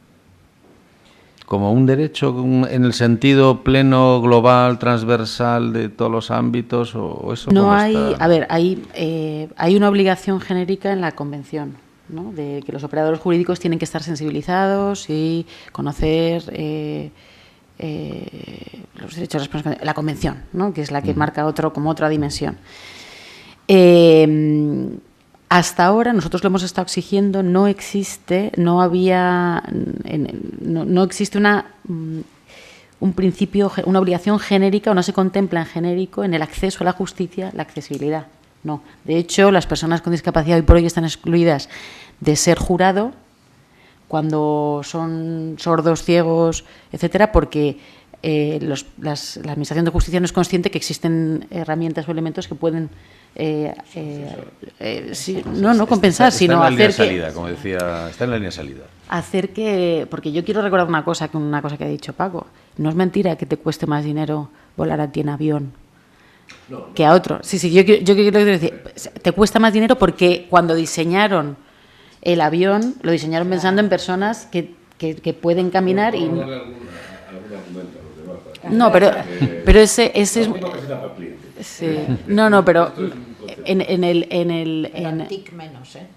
como un derecho en el sentido pleno, global, transversal de todos los ámbitos? ¿O eso no cómo hay? está? A ver, hay una obligación genérica en la Convención, ¿no?, de que los operadores jurídicos tienen que estar sensibilizados y conocer los derechos de responsabilidad, la Convención, ¿no?, que es la que marca otra dimensión. Hasta ahora nosotros lo hemos estado exigiendo, no existe un principio, una obligación genérica, o no se contempla en genérico en el acceso a la justicia la accesibilidad. No. De hecho, las personas con discapacidad hoy por hoy están excluidas de ser jurado cuando son sordos, ciegos, etcétera, porque la Administración de Justicia no es consciente que existen herramientas o elementos que pueden no compensar, sino está en la línea hacer de salida, como decía, está en la línea de salida. Hacer que, porque yo quiero recordar una cosa que ha dicho Paco, no es mentira que te cueste más dinero volar a ti en avión que a otro. Sí, yo quiero decir, te cuesta más dinero porque cuando diseñaron el avión, lo diseñaron pensando en personas que pueden caminar y... No, pero ese es... Sí. No, pero en el TIC menos, ¿eh?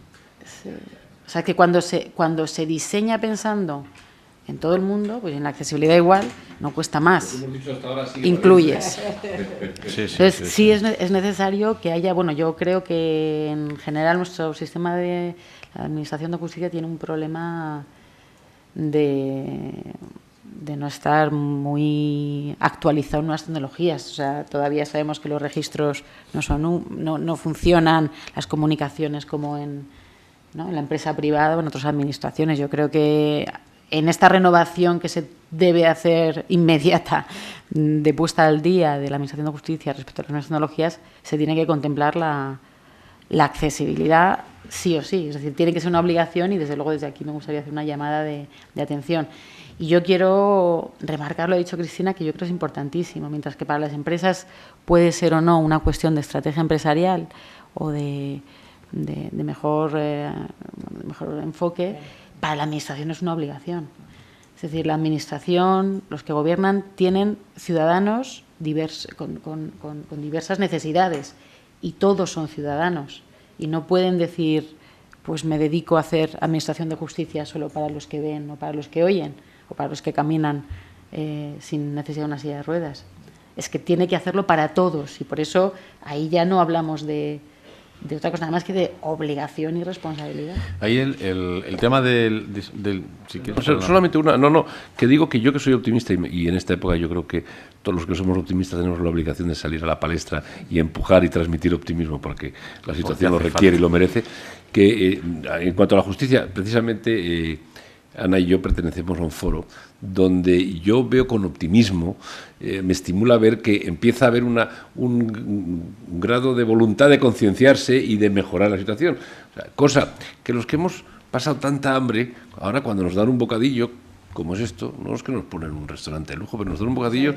Sí. O sea, que cuando se diseña pensando en todo el mundo, pues en la accesibilidad igual, no cuesta más. Incluyes. Entonces, sí es necesario que haya... Bueno, yo creo que en general nuestro sistema de la Administración de Justicia tiene un problema de no estar muy actualizado en nuevas tecnologías. O sea, todavía sabemos que los registros no funcionan, las comunicaciones como en la empresa privada o en otras administraciones. Yo creo que en esta renovación que se debe hacer inmediata de puesta al día de la Administración de Justicia respecto a las nuevas tecnologías, se tiene que contemplar la accesibilidad sí o sí. Es decir, tiene que ser una obligación y desde luego desde aquí me gustaría hacer una llamada de atención. Y yo quiero remarcar, lo ha dicho Cristina, que yo creo que es importantísimo. Mientras que para las empresas puede ser o no una cuestión de estrategia empresarial o de mejor enfoque, para la Administración es una obligación. Es decir, la Administración, los que gobiernan, tienen ciudadanos con diversas necesidades y todos son ciudadanos. Y no pueden decir, pues me dedico a hacer Administración de Justicia solo para los que ven o para los que oyen o para los que caminan sin necesidad de una silla de ruedas. Es que tiene que hacerlo para todos y por eso ahí ya no hablamos de otra cosa, nada más que de obligación y responsabilidad. Ahí el tema del si quieres, solamente una, que digo que yo que soy optimista y en esta época yo creo que todos los que somos optimistas tenemos la obligación de salir a la palestra y empujar y transmitir optimismo porque la situación lo requiere y lo merece, que en cuanto a la justicia, precisamente Ana y yo pertenecemos a un foro donde yo veo con optimismo, me estimula ver que empieza a haber un grado de voluntad de concienciarse y de mejorar la situación. O sea, cosa que los que hemos pasado tanta hambre, ahora cuando nos dan un bocadillo, como es esto, no es que nos ponen un restaurante de lujo, pero nos dan un bocadillo,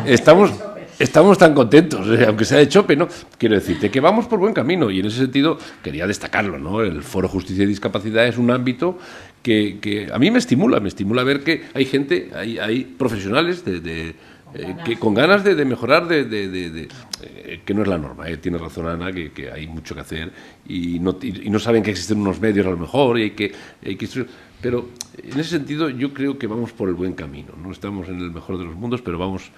estamos tan contentos, aunque sea de chope, ¿no? Quiero decirte que vamos por buen camino y en ese sentido quería destacarlo, ¿no? El Foro Justicia y Discapacidad es un ámbito que a mí me estimula ver que hay gente, hay profesionales que con ganas de mejorar, que no es la norma, tiene razón Ana, que hay mucho que hacer y no saben que existen unos medios a lo mejor y hay que pero en ese sentido yo creo que vamos por el buen camino. No estamos en el mejor de los mundos, pero vamos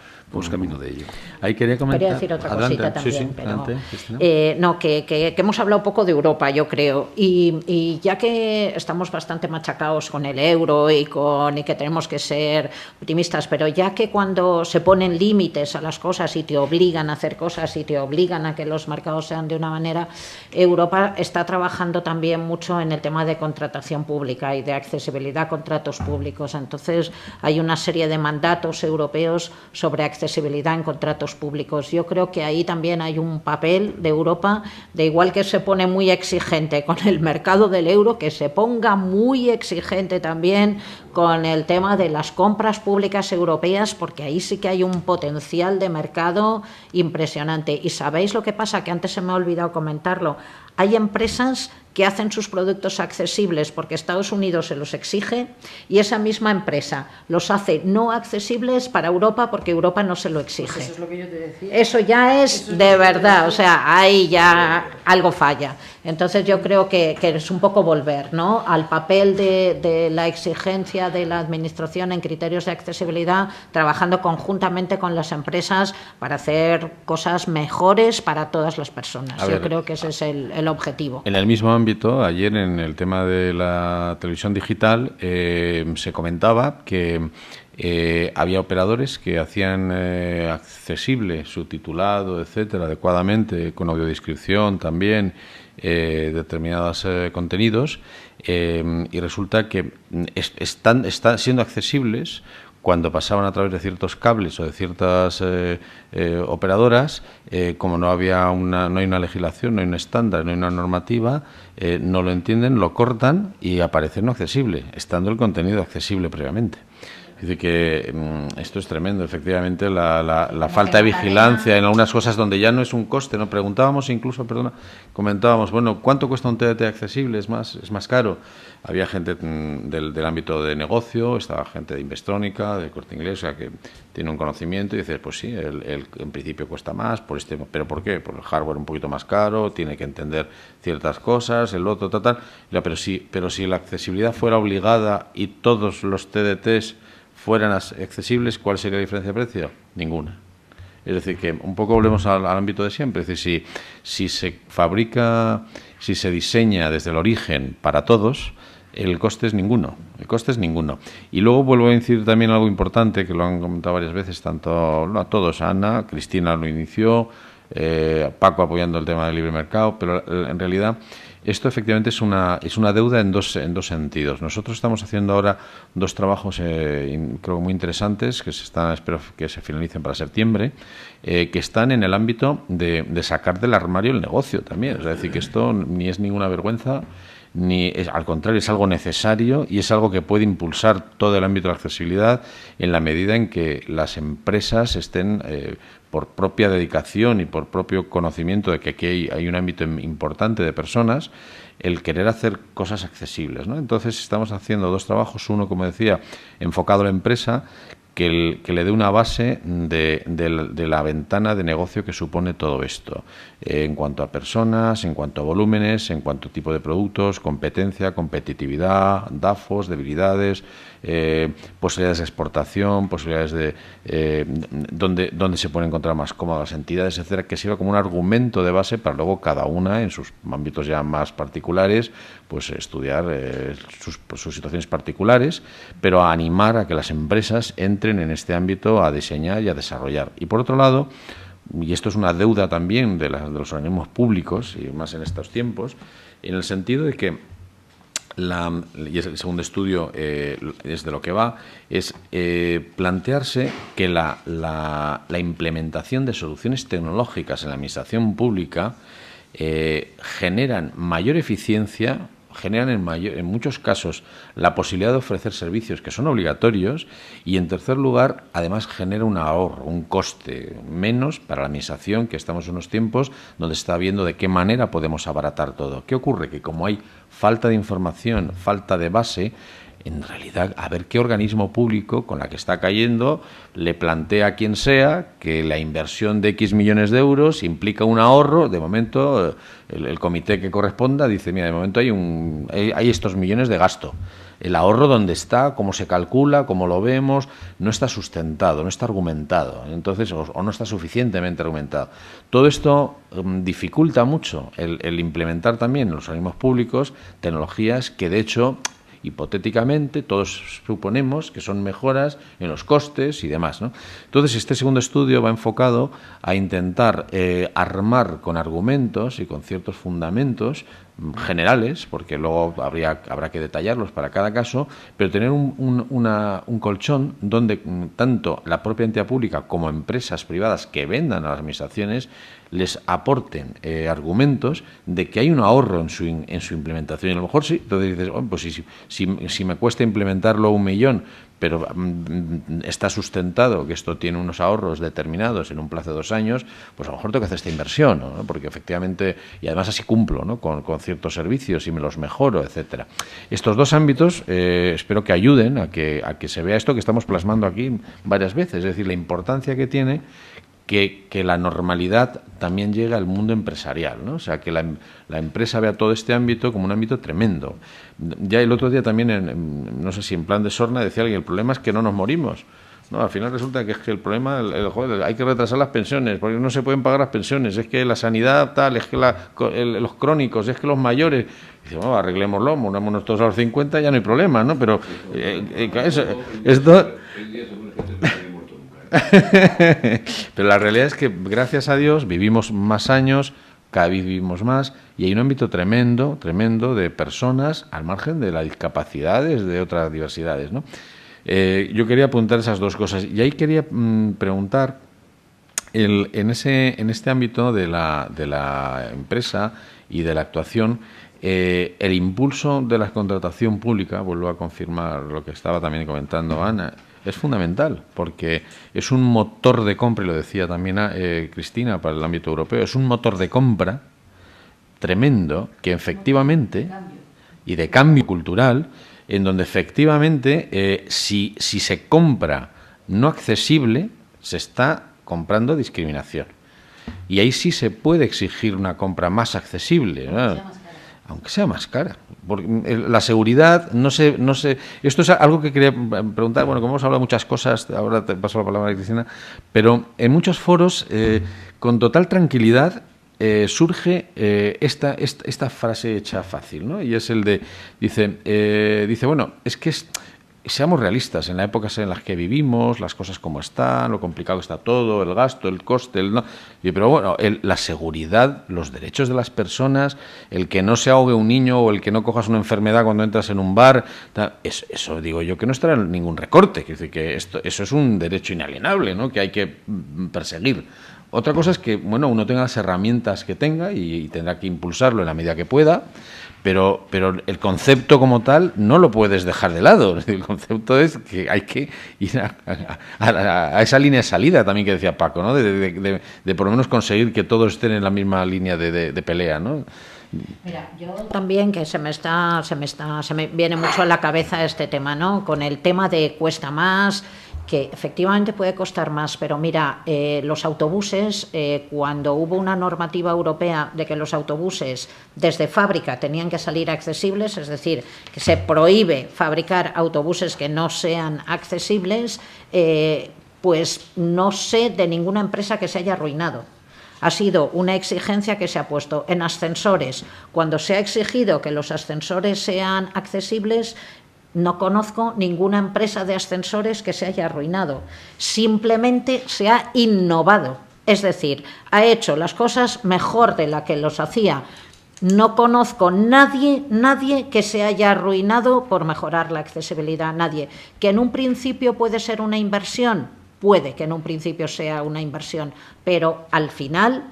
camino de ello. Ahí quería comentar. Quería decir otra cosita también, sí, pero adelante, no, que hemos hablado poco de Europa, yo creo, y ya que estamos bastante machacados con el euro y que tenemos que ser optimistas, pero ya que cuando se ponen límites a las cosas y te obligan a hacer cosas y te obligan a que los mercados sean de una manera, Europa está trabajando también mucho en el tema de contratación pública y de accesibilidad a contratos públicos. Entonces, hay una serie de mandatos europeos sobre accesibilidad en contratos públicos. Yo creo que ahí también hay un papel de Europa, de igual que se pone muy exigente con el mercado del euro, que se ponga muy exigente también con el tema de las compras públicas europeas, porque ahí sí que hay un potencial de mercado impresionante. Y ¿sabéis lo que pasa? Que antes se me ha olvidado comentarlo. Hay empresas que hacen sus productos accesibles porque Estados Unidos se los exige y esa misma empresa los hace no accesibles para Europa porque Europa no se lo exige. Pues eso es lo que yo te decía. Eso ya es de verdad, o sea, ahí ya algo falla. Entonces yo creo que es un poco volver, ¿no?, al papel de la exigencia de la administración en criterios de accesibilidad, trabajando conjuntamente con las empresas para hacer cosas mejores para todas las personas. Yo creo que ese es el objetivo. En el mismo ámbito, ayer en el tema de la televisión digital se comentaba que había operadores que hacían accesible su titulado, etcétera, adecuadamente, con audiodescripción también, determinados contenidos, y resulta que están siendo accesibles cuando pasaban a través de ciertos cables o de ciertas operadoras, como no hay una legislación, no hay un estándar, no hay una normativa, no lo entienden, lo cortan y aparece no accesible, estando el contenido accesible previamente. Es decir, que esto es tremendo, efectivamente, la falta de vigilancia en algunas cosas donde ya no es un coste, ¿no? Preguntábamos incluso, comentábamos, bueno, ¿cuánto cuesta un TDT accesible? ¿Es más caro? Había gente del ámbito de negocio, estaba gente de Investrónica, de Corte Inglés, o sea, que tiene un conocimiento y dice, pues sí, en principio cuesta más, ¿pero por qué? Por el hardware un poquito más caro, tiene que entender ciertas cosas, el otro, tal. Pero si la accesibilidad fuera obligada y todos los TDTs fueran accesibles, ¿cuál sería la diferencia de precio? Ninguna. Es decir, que un poco volvemos al ámbito de siempre. Es decir, si se fabrica, si se diseña desde el origen para todos, el coste es ninguno. Y luego vuelvo a decir también algo importante, que lo han comentado varias veces, no a todos, Ana, Cristina lo inició, Paco apoyando el tema del libre mercado, pero en realidad esto efectivamente es una deuda en dos sentidos. Nosotros estamos haciendo ahora dos trabajos, creo muy interesantes, espero que se finalicen para septiembre, que están en el ámbito de sacar del armario el negocio también. Es decir, que esto ni es ninguna vergüenza, al contrario, es algo necesario y es algo que puede impulsar todo el ámbito de la accesibilidad en la medida en que las empresas estén, por propia dedicación y por propio conocimiento de que aquí hay un ámbito importante de personas, el querer hacer cosas accesibles, ¿no? Entonces estamos haciendo dos trabajos, uno, como decía, enfocado a la empresa, que le dé una base de la ventana de negocio que supone todo esto, en cuanto a personas, en cuanto a volúmenes, en cuanto a tipo de productos, competencia, competitividad, DAFOs, debilidades, posibilidades de exportación, posibilidades de donde se pueden encontrar más cómodas las entidades, etcétera, que sirva como un argumento de base para luego cada una, en sus ámbitos ya más particulares, pues estudiar sus situaciones particulares, pero a animar a que las empresas entren en este ámbito a diseñar y a desarrollar. Y por otro lado, y esto es una deuda también de los organismos públicos, y más en estos tiempos, en el sentido de que y el segundo estudio es de lo que va, es plantearse que la implementación de soluciones tecnológicas en la administración pública generan mayor eficiencia, generan en muchos casos la posibilidad de ofrecer servicios que son obligatorios y, en tercer lugar, además genera un ahorro, un coste menos para la administración, que estamos en unos tiempos donde se está viendo de qué manera podemos abaratar todo. ¿Qué ocurre? Que como hay falta de información, falta de base, en realidad, a ver qué organismo público con la que está cayendo le plantea a quien sea que la inversión de X millones de euros implica un ahorro. De momento, el comité que corresponda dice, mira, de momento hay estos millones de gasto. El ahorro, ¿dónde está? ¿Cómo se calcula? ¿Cómo lo vemos? No está sustentado, no está argumentado. Entonces, o no está suficientemente argumentado. Todo esto dificulta mucho el implementar también en los organismos públicos tecnologías que, de hecho, hipotéticamente, todos suponemos que son mejoras en los costes y demás, ¿no? Entonces, este segundo estudio va enfocado a intentar armar con argumentos y con ciertos fundamentos generales, porque luego habrá que detallarlos para cada caso, pero tener un colchón donde tanto la propia entidad pública como empresas privadas que vendan a las administraciones les aporten argumentos de que hay un ahorro en su implementación. Y a lo mejor sí, entonces dices, pues si me cuesta implementarlo 1 millón, pero está sustentado que esto tiene unos ahorros determinados en un plazo de 2 años, pues a lo mejor tengo que hacer esta inversión, ¿no? Porque efectivamente, y además así cumplo, ¿no? con ciertos servicios y me los mejoro, etcétera. Estos dos ámbitos espero que ayuden a que se vea esto que estamos plasmando aquí varias veces, es decir, la importancia que tiene que la normalidad también llegue al mundo empresarial, ¿no? O sea, que la empresa vea todo este ámbito como un ámbito tremendo. Ya el otro día también, no sé si en plan de sorna, decía alguien, el problema es que no nos morimos. No, al final resulta que es que el problema, joder, hay que retrasar las pensiones, porque no se pueden pagar las pensiones, es que la sanidad tal, es que los crónicos, es que los mayores. Y dice, bueno, arreglémoslo, morámonos todos a los 50, ya no hay problema, ¿no? Pero esto... Pero la realidad es que, gracias a Dios, vivimos más años, cada vez vivimos más, y hay un ámbito tremendo, tremendo de personas al margen de las discapacidades, de otras diversidades, ¿no? Yo quería apuntar esas dos cosas. Y ahí quería preguntar, en este ámbito de la empresa y de la actuación, el impulso de la contratación pública, vuelvo a confirmar lo que estaba también comentando Ana, es fundamental, porque es un motor de compra, y lo decía también Cristina, para el ámbito europeo, es un motor de compra tremendo que efectivamente, y de cambio cultural, en donde efectivamente si se compra no accesible, se está comprando discriminación. Y ahí sí se puede exigir una compra más accesible, ¿no? Aunque sea más cara. Porque la seguridad, no sé, esto es algo que quería preguntar, bueno, como hemos hablado muchas cosas, ahora te paso la palabra a Cristina, pero en muchos foros, con total tranquilidad, surge esta frase hecha fácil, ¿no? Y es el de, dice, bueno, es que seamos realistas, en las épocas en las que vivimos, las cosas como están, lo complicado está todo, el gasto, el coste, pero bueno, la seguridad, los derechos de las personas, el que no se ahogue un niño o el que no cojas una enfermedad cuando entras en un bar, eso digo yo que no estará en ningún recorte, es decir, que eso es un derecho inalienable, ¿no? Que hay que perseguir. Otra cosa es que, bueno, uno tenga las herramientas que tenga y tendrá que impulsarlo en la medida que pueda, pero el concepto como tal no lo puedes dejar de lado. El concepto es que hay que ir a esa línea de salida también que decía Paco, ¿no? De por lo menos conseguir que todos estén en la misma línea de pelea, ¿no? Mira, yo también, que se me viene mucho a la cabeza este tema, ¿no? Con el tema de cuesta más, que efectivamente puede costar más, pero mira, los autobuses, cuando hubo una normativa europea de que los autobuses desde fábrica tenían que salir accesibles, es decir, que se prohíbe fabricar autobuses que no sean accesibles, pues no sé de ninguna empresa que se haya arruinado. Ha sido una exigencia que se ha puesto en ascensores. Cuando se ha exigido que los ascensores sean accesibles, no conozco ninguna empresa de ascensores que se haya arruinado. Simplemente se ha innovado. Es decir, ha hecho las cosas mejor de la que los hacía No conozco nadie que se haya arruinado por mejorar la accesibilidad, nadie. ¿Que en un principio puede ser una inversión? Puede que en un principio sea una inversión, pero al final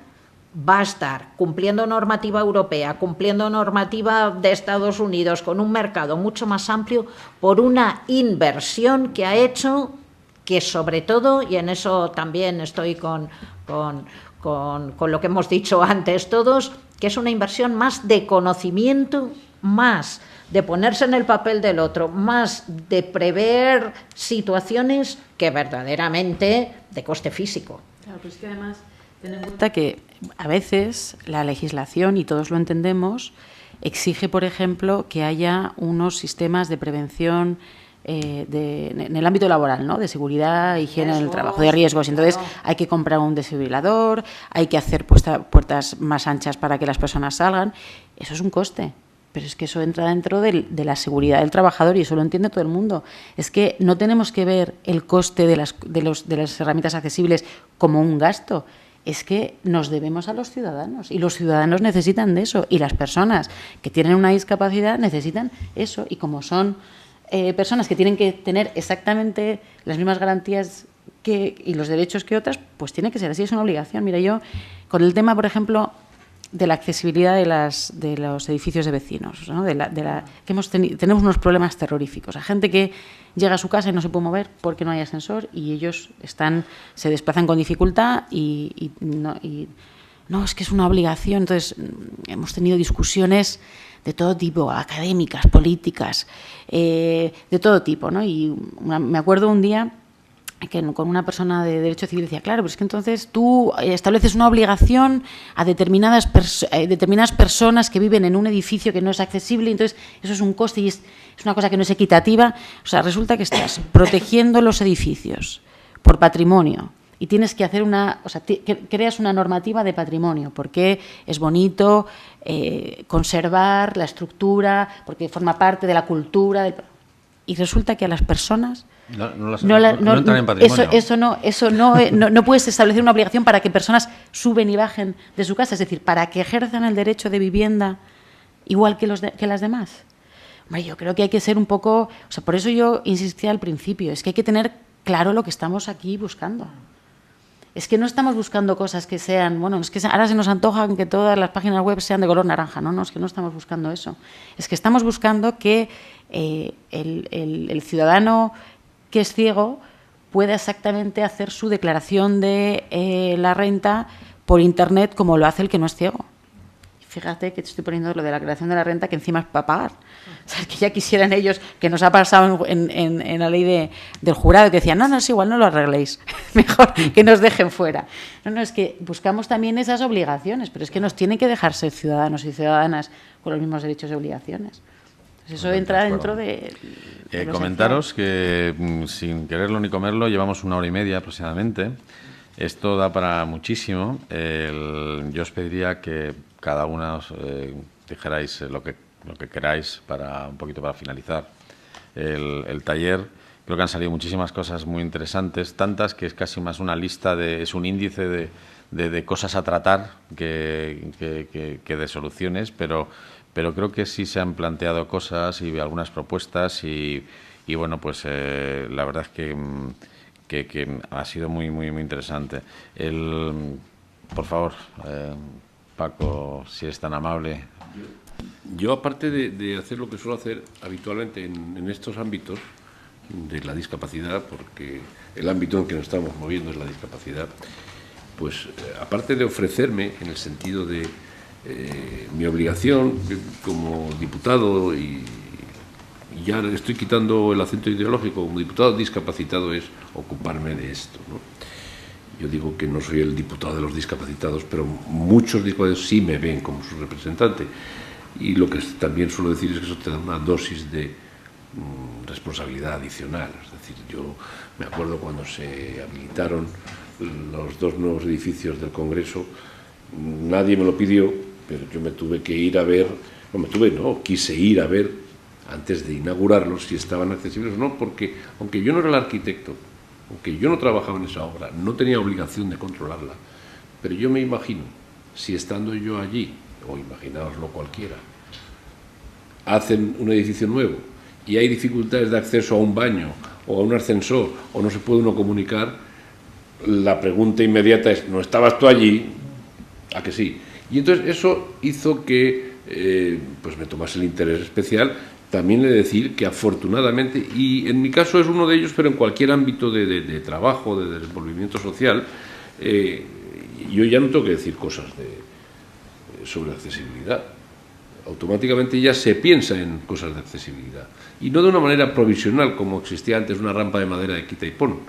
va a estar cumpliendo normativa europea, cumpliendo normativa de Estados Unidos, con un mercado mucho más amplio, por una inversión que ha hecho, que sobre todo, y en eso también estoy con lo que hemos dicho antes todos, que es una inversión más de conocimiento, más de ponerse en el papel del otro, más de prever situaciones que verdaderamente de coste físico. Claro, pues es que además ten en cuenta que a veces la legislación, y todos lo entendemos, exige, por ejemplo, que haya unos sistemas de prevención en el ámbito laboral, ¿no? De seguridad, higiene en el trabajo, de riesgos. Entonces hay que comprar un desfibrilador, hay que hacer puertas más anchas para que las personas salgan. Eso es un coste, pero es que eso entra dentro de la seguridad del trabajador y eso lo entiende todo el mundo. Es que no tenemos que ver el coste de las herramientas accesibles como un gasto. Es que nos debemos a los ciudadanos y los ciudadanos necesitan de eso y las personas que tienen una discapacidad necesitan eso, y como son personas que tienen que tener exactamente las mismas garantías y los derechos que otras, pues tiene que ser así, es una obligación. Mira, yo con el tema, por ejemplo, de la accesibilidad de los edificios de vecinos, ¿no? Que tenemos unos problemas terroríficos. Hay gente que llega a su casa y no se puede mover porque no hay ascensor y ellos se desplazan con dificultad y no, es que es una obligación. Entonces, hemos tenido discusiones de todo tipo, académicas, políticas, de todo tipo, ¿no? Y me acuerdo un día que con una persona de Derecho Civil decía, claro, pero es que entonces tú estableces una obligación a determinadas personas que viven en un edificio que no es accesible, y entonces eso es un coste y es una cosa que no es equitativa. O sea, resulta que estás protegiendo los edificios por patrimonio y tienes que hacer creas una normativa de patrimonio, porque es bonito conservar la estructura, porque forma parte de la cultura, y resulta que a las personas no entran en patrimonio. Eso no puedes establecer una obligación para que personas suben y bajen de su casa, es decir, para que ejerzan el derecho de vivienda igual que las demás. Hombre, yo creo que hay que ser un poco, por eso yo insistía al principio, es que hay que tener claro lo que estamos aquí buscando. Es que no estamos buscando cosas que sean, es que ahora se nos antojan que todas las páginas web sean de color naranja, no, es que no estamos buscando eso. Es que estamos buscando que el ciudadano que es ciego pueda exactamente hacer su declaración de la renta por Internet como lo hace el que no es ciego. Fíjate que te estoy poniendo lo de la declaración de la renta, que encima es para pagar. O sea, que ya quisieran ellos, que nos ha pasado en la ley del jurado, que decían, no, es igual, no lo arregléis, mejor que nos dejen fuera. No, es que buscamos también esas obligaciones, pero es que nos tienen que dejar ser ciudadanos y ciudadanas con los mismos derechos y obligaciones. Pues eso entra dentro de comentaros que, sin quererlo ni comerlo, llevamos 1 hora y media aproximadamente. Esto da para muchísimo. Yo os pediría que cada una os dijerais lo que queráis un poquito para finalizar el taller. Creo que han salido muchísimas cosas muy interesantes, tantas que es casi más una lista, es un índice de cosas a tratar que de soluciones, pero creo que sí se han planteado cosas y algunas propuestas y bueno, pues la verdad es que ha sido muy, muy, muy interesante. Por favor, Paco, si es tan amable. Yo, aparte de hacer lo que suelo hacer habitualmente en estos ámbitos de la discapacidad, porque el ámbito en que nos estamos moviendo es la discapacidad, pues aparte de ofrecerme en el sentido de mi obligación como diputado, y ya estoy quitando el acento ideológico, como diputado discapacitado, es ocuparme de esto, ¿no? Yo digo que no soy el diputado de los discapacitados, pero muchos discapacitados sí me ven como su representante. Y lo que también suelo decir es que eso te da una dosis de responsabilidad adicional. Es decir, yo me acuerdo cuando se habilitaron los 2 nuevos edificios del Congreso, nadie me lo pidió, pero yo me tuve que ir a ver, quise ir a ver antes de inaugurarlos si estaban accesibles o no, porque aunque yo no era el arquitecto, aunque yo no trabajaba en esa obra, no tenía obligación de controlarla, pero yo me imagino, si estando yo allí o imaginaoslo cualquiera, hacen un edificio nuevo y hay dificultades de acceso a un baño o a un ascensor o no se puede uno comunicar, la pregunta inmediata es, ¿no estabas tú allí? ¿A que sí? Y entonces eso hizo que pues me tomase el interés especial. También he de decir que afortunadamente, y en mi caso es uno de ellos, pero en cualquier ámbito de trabajo, de desenvolvimiento social, yo ya no tengo que decir cosas sobre accesibilidad. Automáticamente ya se piensa en cosas de accesibilidad. Y no de una manera provisional, como existía antes una rampa de madera de quita y pon.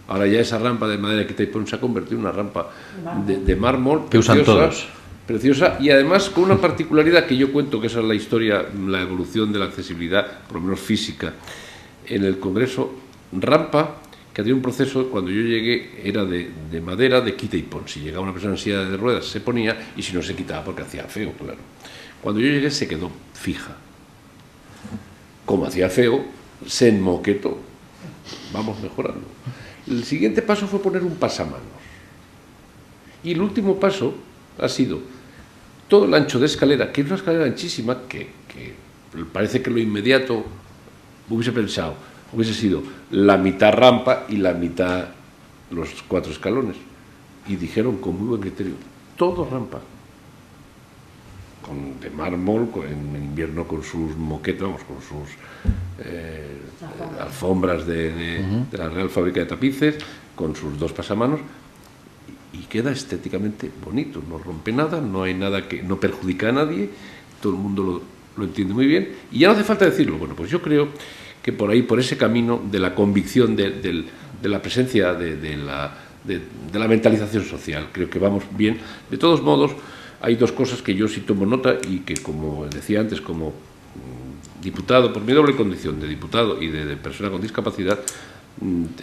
Ahora ya esa rampa de madera de quita y pon se ha convertido en una rampa de mármol que usan todos. Preciosa, y además con una particularidad que yo cuento, que esa es la historia, la evolución de la accesibilidad, por lo menos física, en el Congreso. Rampa que había un proceso, cuando yo llegué, era de madera de quita y pon. Si llegaba una persona en silla de ruedas se ponía, y si no se quitaba porque hacía feo, claro. Cuando yo llegué se quedó fija. Como hacía feo, se enmoquetó. Vamos mejorando. El siguiente paso fue poner un pasamanos. Y el último paso ha sido todo el ancho de escalera, que es una escalera anchísima, que parece que lo inmediato hubiese sido la mitad rampa y la mitad los 4 escalones. Y dijeron con muy buen criterio, todo rampa. De mármol, en invierno con sus moquetas, vamos, con sus alfombras de la Real Fábrica de Tapices, con sus 2 pasamanos, y queda estéticamente bonito, no rompe nada, no hay nada que no perjudica a nadie, todo el mundo lo entiende muy bien, y ya no hace falta decirlo. Bueno, pues yo creo que por ahí, por ese camino de la convicción, de la presencia de la mentalización social, creo que vamos bien. De todos modos, hay 2 cosas que yo sí tomo nota y que, como decía antes, como diputado, por mi doble condición de diputado y de persona con discapacidad,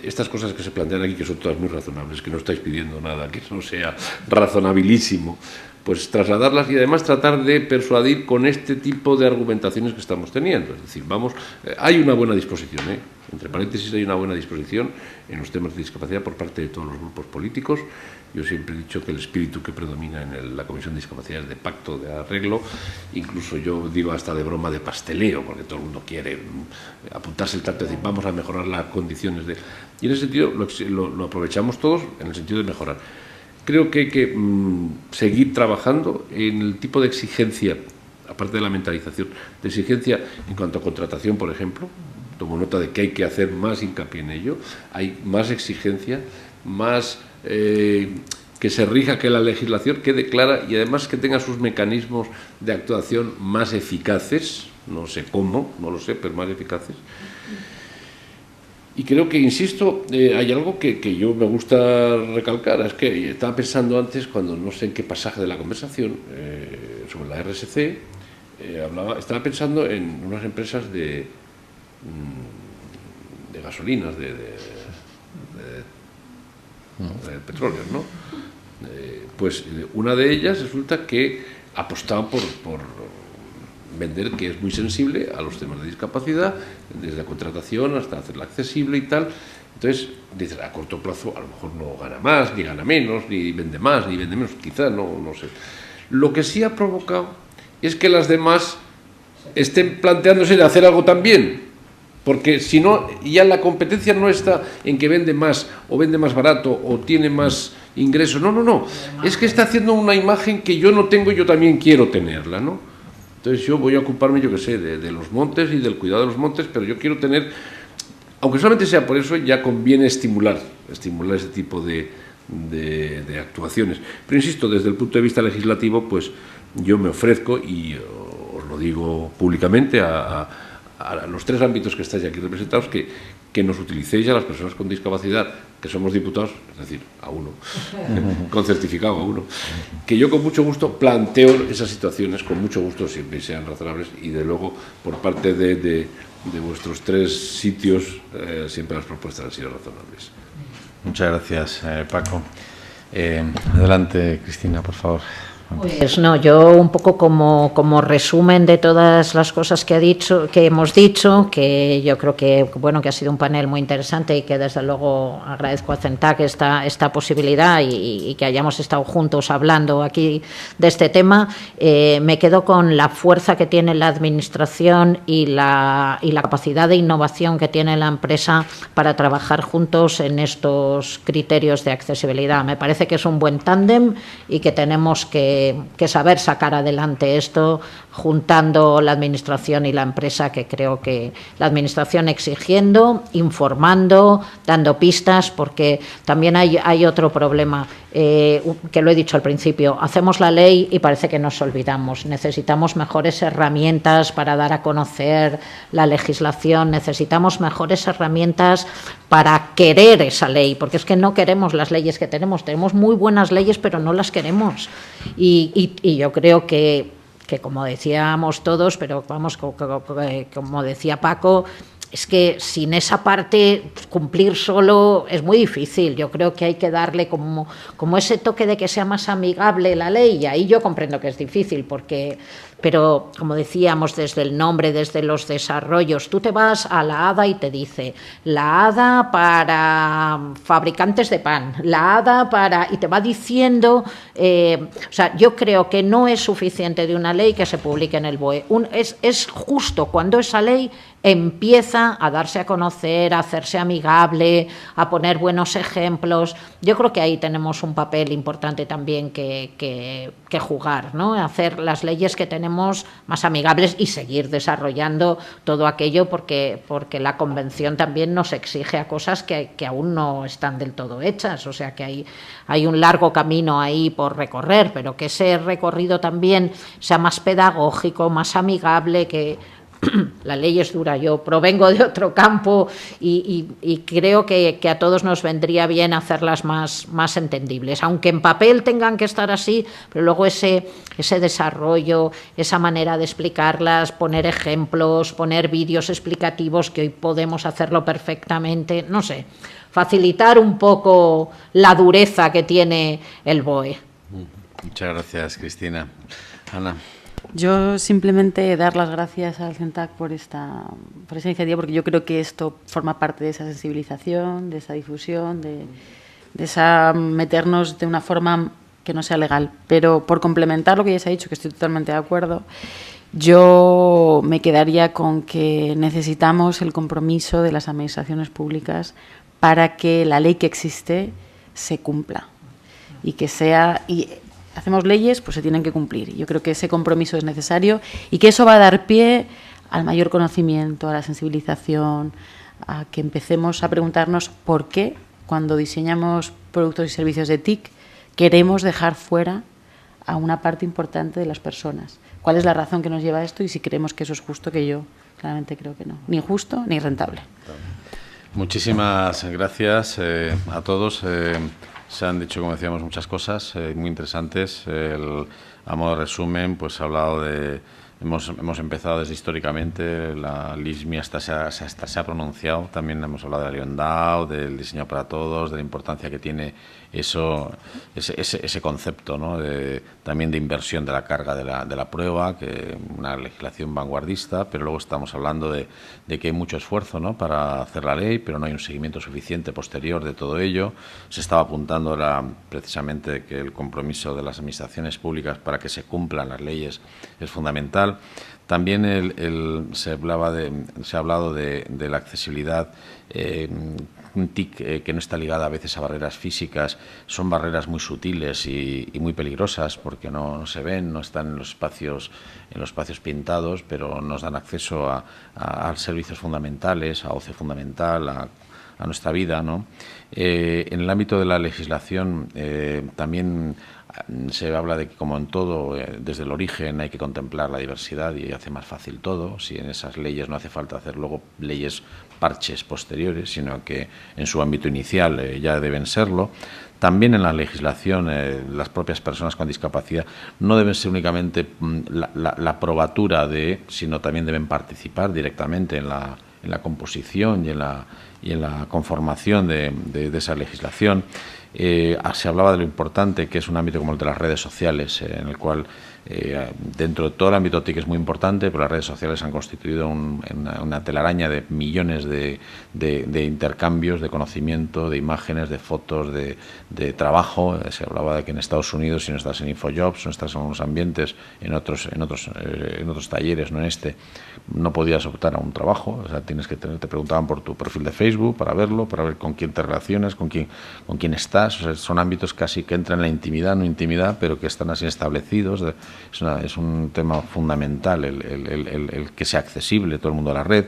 estas cosas que se plantean aquí, que son todas muy razonables, que no estáis pidiendo nada, que no sea razonabilísimo, pues trasladarlas y además tratar de persuadir con este tipo de argumentaciones que estamos teniendo. Es decir, hay una buena disposición, entre paréntesis, hay una buena disposición en los temas de discapacidad por parte de todos los grupos políticos. Yo siempre he dicho que el espíritu que predomina en la Comisión de Discapacidad es de pacto, de arreglo, incluso yo digo hasta de broma de pasteleo, porque todo el mundo quiere apuntarse el tanto, es decir, vamos a mejorar las condiciones de... Y en ese sentido lo aprovechamos todos en el sentido de mejorar. Creo que hay que seguir trabajando en el tipo de exigencia, aparte de la mentalización, de exigencia en cuanto a contratación, por ejemplo. Tomo nota de que hay que hacer más hincapié en ello, hay más exigencia, más... que se rija, que la legislación quede clara y además que tenga sus mecanismos de actuación más eficaces, no sé cómo, no lo sé, pero más eficaces. Y creo que, insisto, hay algo que yo me gusta recalcar, es que estaba pensando antes, cuando no sé en qué pasaje de la conversación, sobre la RSC, estaba pensando en unas empresas de gasolinas, de petróleo, ¿no? Pues una de ellas resulta que apostaba por vender, que es muy sensible a los temas de discapacidad, desde la contratación hasta hacerla accesible y tal. Entonces, dices, a corto plazo a lo mejor no gana más, ni gana menos, ni vende más, ni vende menos, quizá, no sé. Lo que sí ha provocado es que las demás estén planteándose de hacer algo también. Porque si no, ya la competencia no está en que vende más o vende más barato o tiene más ingresos. No. Es que está haciendo una imagen que yo no tengo y yo también quiero tenerla, ¿no? Entonces yo voy a ocuparme, yo qué sé, de los montes y del cuidado de los montes, pero yo quiero tener, aunque solamente sea por eso, ya conviene estimular ese tipo de actuaciones. Pero insisto, desde el punto de vista legislativo, pues yo me ofrezco, y os lo digo públicamente, a los 3 ámbitos que estáis aquí representados, que nos utilicéis a las personas con discapacidad, que somos diputados, es decir, a uno, con certificado a uno, que yo con mucho gusto planteo esas situaciones, con mucho gusto, siempre sean razonables, y de luego, por parte de vuestros 3 sitios, siempre las propuestas han sido razonables. Muchas gracias, Paco. Adelante, Cristina, por favor. Pues no, yo un poco como resumen de todas las cosas que hemos dicho, que yo creo que que ha sido un panel muy interesante y que desde luego agradezco a CENTAC esta posibilidad y que hayamos estado juntos hablando aquí de este tema. Me quedo con la fuerza que tiene la administración y la capacidad de innovación que tiene la empresa para trabajar juntos en estos criterios de accesibilidad. Me parece que es un buen tándem y que tenemos que saber sacar adelante esto juntando la administración y la empresa, que creo que la administración exigiendo, informando, dando pistas, porque también hay otro problema que lo he dicho al principio: hacemos la ley y parece que nos olvidamos. Necesitamos mejores herramientas para dar a conocer la legislación, necesitamos mejores herramientas para querer esa ley, porque es que no queremos las leyes que tenemos muy buenas leyes, pero no las queremos. Y yo creo que como decíamos todos, pero vamos, como decía Paco, es que sin esa parte cumplir solo es muy difícil. Yo creo que hay que darle como ese toque de que sea más amigable la ley, y ahí yo comprendo que es difícil, pero como decíamos, desde el nombre, desde los desarrollos, tú te vas a la ADA y te dice la ADA para fabricantes de pan, la ADA y te va diciendo, o sea, yo creo que no es suficiente de una ley que se publique en el BOE. Es justo cuando esa ley empieza a darse a conocer, a hacerse amigable, a poner buenos ejemplos. Yo creo que ahí tenemos un papel importante también que jugar, ¿no? Hacer las leyes que tenemos más amigables y seguir desarrollando todo aquello, porque la Convención también nos exige a cosas que aún no están del todo hechas. O sea que hay un largo camino ahí por recorrer, pero que ese recorrido también sea más pedagógico, más amigable, que la ley es dura. Yo provengo de otro campo y creo que a todos nos vendría bien hacerlas más entendibles, aunque en papel tengan que estar así, pero luego ese desarrollo, esa manera de explicarlas, poner ejemplos, poner vídeos explicativos, que hoy podemos hacerlo perfectamente, no sé, facilitar un poco la dureza que tiene el BOE. Muchas gracias, Cristina. Ana. Yo simplemente dar las gracias al CENTAC por esa iniciativa, porque yo creo que esto forma parte de esa sensibilización, de esa difusión, de esa meternos de una forma que no sea legal. Pero por complementar lo que ya se ha dicho, que estoy totalmente de acuerdo, yo me quedaría con que necesitamos el compromiso de las administraciones públicas para que la ley que existe se cumpla y que sea... Hacemos leyes, pues se tienen que cumplir. Yo creo que ese compromiso es necesario y que eso va a dar pie al mayor conocimiento, a la sensibilización, a que empecemos a preguntarnos por qué, cuando diseñamos productos y servicios de TIC, queremos dejar fuera a una parte importante de las personas. ¿Cuál es la razón que nos lleva a esto y si creemos que eso es justo? Que yo claramente creo que no. Ni justo ni rentable. Muchísimas gracias a todos. Se han dicho, como decíamos, muchas cosas muy interesantes. A modo de resumen, pues ha hablado de... Hemos empezado desde históricamente, la LISMI hasta se ha pronunciado, también hemos hablado de Ariondao, del diseño para todos, de la importancia que tiene ese concepto, ¿no? También de inversión de la carga de la prueba, que una legislación vanguardista, pero luego estamos hablando de que hay mucho esfuerzo, ¿no?, para hacer la ley, pero no hay un seguimiento suficiente posterior de todo ello. Se estaba apuntando ahora precisamente que el compromiso de las administraciones públicas para que se cumplan las leyes es fundamental. También se ha hablado de la accesibilidad. Un TIC que no está ligada a veces a barreras físicas, son barreras muy sutiles y muy peligrosas, porque no se ven, no están en los espacios pintados, pero nos dan acceso a servicios fundamentales, a ocio fundamental, a nuestra vida, ¿no? En el ámbito de la legislación también se habla de que, como en todo, desde el origen hay que contemplar la diversidad y hace más fácil todo. Si en esas leyes no hace falta hacer luego leyes parches posteriores, sino que en su ámbito inicial ya deben serlo. También en la legislación, las propias personas con discapacidad no deben ser únicamente la probatura sino también deben participar directamente en la composición y en y en la conformación de esa legislación. Se hablaba de lo importante que es un ámbito como el de las redes sociales, en el cual dentro de todo el ámbito TIC es muy importante, pero las redes sociales han constituido una telaraña de millones de intercambios, de conocimiento, de imágenes, de fotos, de trabajo. Se hablaba de que en Estados Unidos, si no estás en InfoJobs, no estás en unos ambientes, en otros talleres, no en este, no podías optar a un trabajo. O sea, te preguntaban por tu perfil de Facebook para verlo, para ver con quién te relacionas, con quién estás. O sea, son ámbitos casi que entran en la intimidad, no intimidad, pero que están así establecidos. Es un tema fundamental el que sea accesible todo el mundo a la red.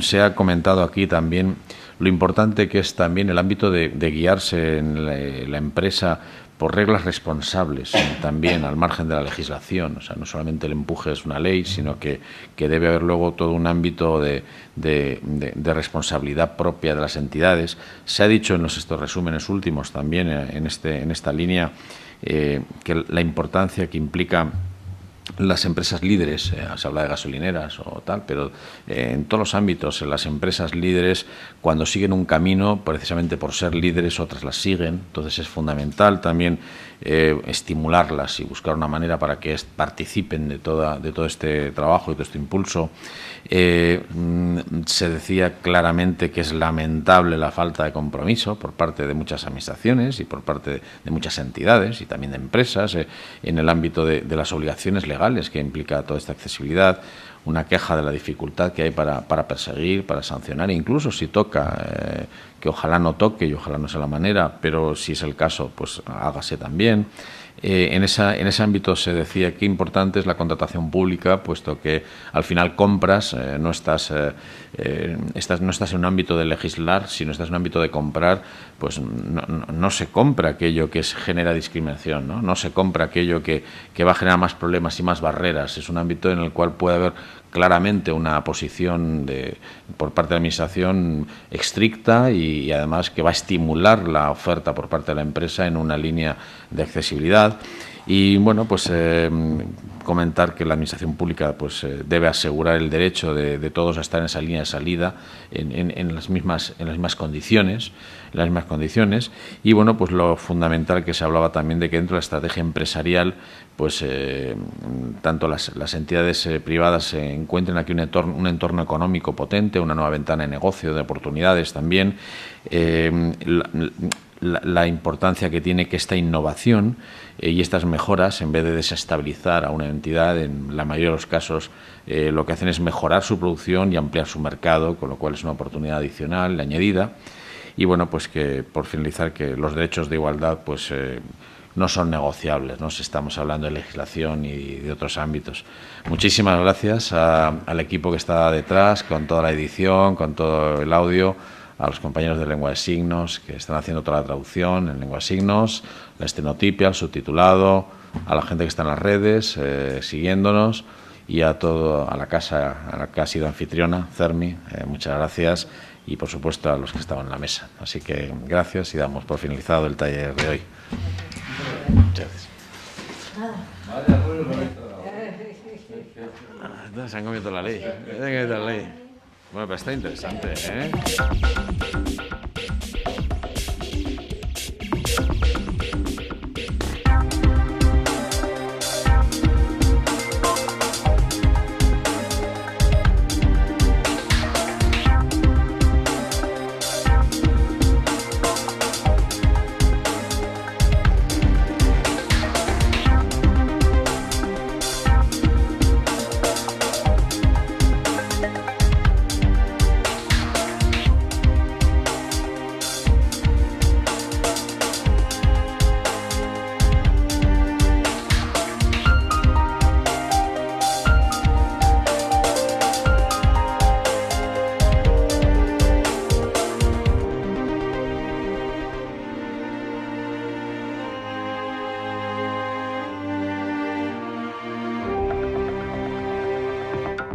Se ha comentado aquí también lo importante que es también el ámbito de guiarse en la empresa por reglas responsables, también al margen de la legislación. O sea, no solamente el empuje es una ley, sino que debe haber luego todo un ámbito de responsabilidad propia de las entidades. Se ha dicho en estos resúmenes últimos también en esta línea que la importancia que implica las empresas líderes, se habla de gasolineras o tal, pero en todos los ámbitos, en las empresas líderes, cuando siguen un camino, precisamente por ser líderes, otras las siguen. Entonces es fundamental también estimularlas y buscar una manera para que participen de todo este trabajo y todo este impulso. Se decía claramente que es lamentable la falta de compromiso por parte de muchas administraciones y por parte de muchas entidades y también de empresas en el ámbito de las obligaciones legales que implica toda esta accesibilidad. Una queja de la dificultad que hay para perseguir, para sancionar, incluso si toca, que ojalá no toque y ojalá no sea la manera, pero si es el caso, pues hágase también. En ese ámbito se decía que importante es la contratación pública, puesto que al final compras, no estás en un ámbito de legislar, sino estás en un ámbito de comprar, pues no se compra aquello que genera discriminación, no se compra aquello que va a generar más problemas y más barreras. Es un ámbito en el cual puede haber claramente una posición por parte de la Administración estricta y además que va a estimular la oferta por parte de la empresa en una línea de accesibilidad. Y bueno, pues comentar que la Administración Pública pues debe asegurar el derecho de todos a estar en esa línea de salida en las mismas condiciones, y bueno, pues lo fundamental que se hablaba también de que dentro de la estrategia empresarial pues tanto las entidades privadas se encuentren aquí un entorno económico potente, una nueva ventana de negocio, de oportunidades también, la importancia que tiene que esta innovación y estas mejoras, en vez de desestabilizar a una entidad, en la mayoría de los casos lo que hacen es mejorar su producción y ampliar su mercado, con lo cual es una oportunidad adicional, añadida. Y bueno, pues que por finalizar, que los derechos de igualdad pues no son negociables, ¿no? Si estamos hablando de legislación y de otros ámbitos. Muchísimas gracias al equipo que está detrás, con toda la edición, con todo el audio, a los compañeros de lengua de signos que están haciendo toda la traducción en lengua de signos, la estenotipia, el subtitulado, a la gente que está en las redes siguiéndonos, y a la casa a la que ha sido anfitriona, Cermi, muchas gracias, y por supuesto a los que estaban en la mesa. Así que gracias y damos por finalizado el taller de hoy. Muchas gracias. Se han comido la ley. Bueno, pero está interesante, ¿eh?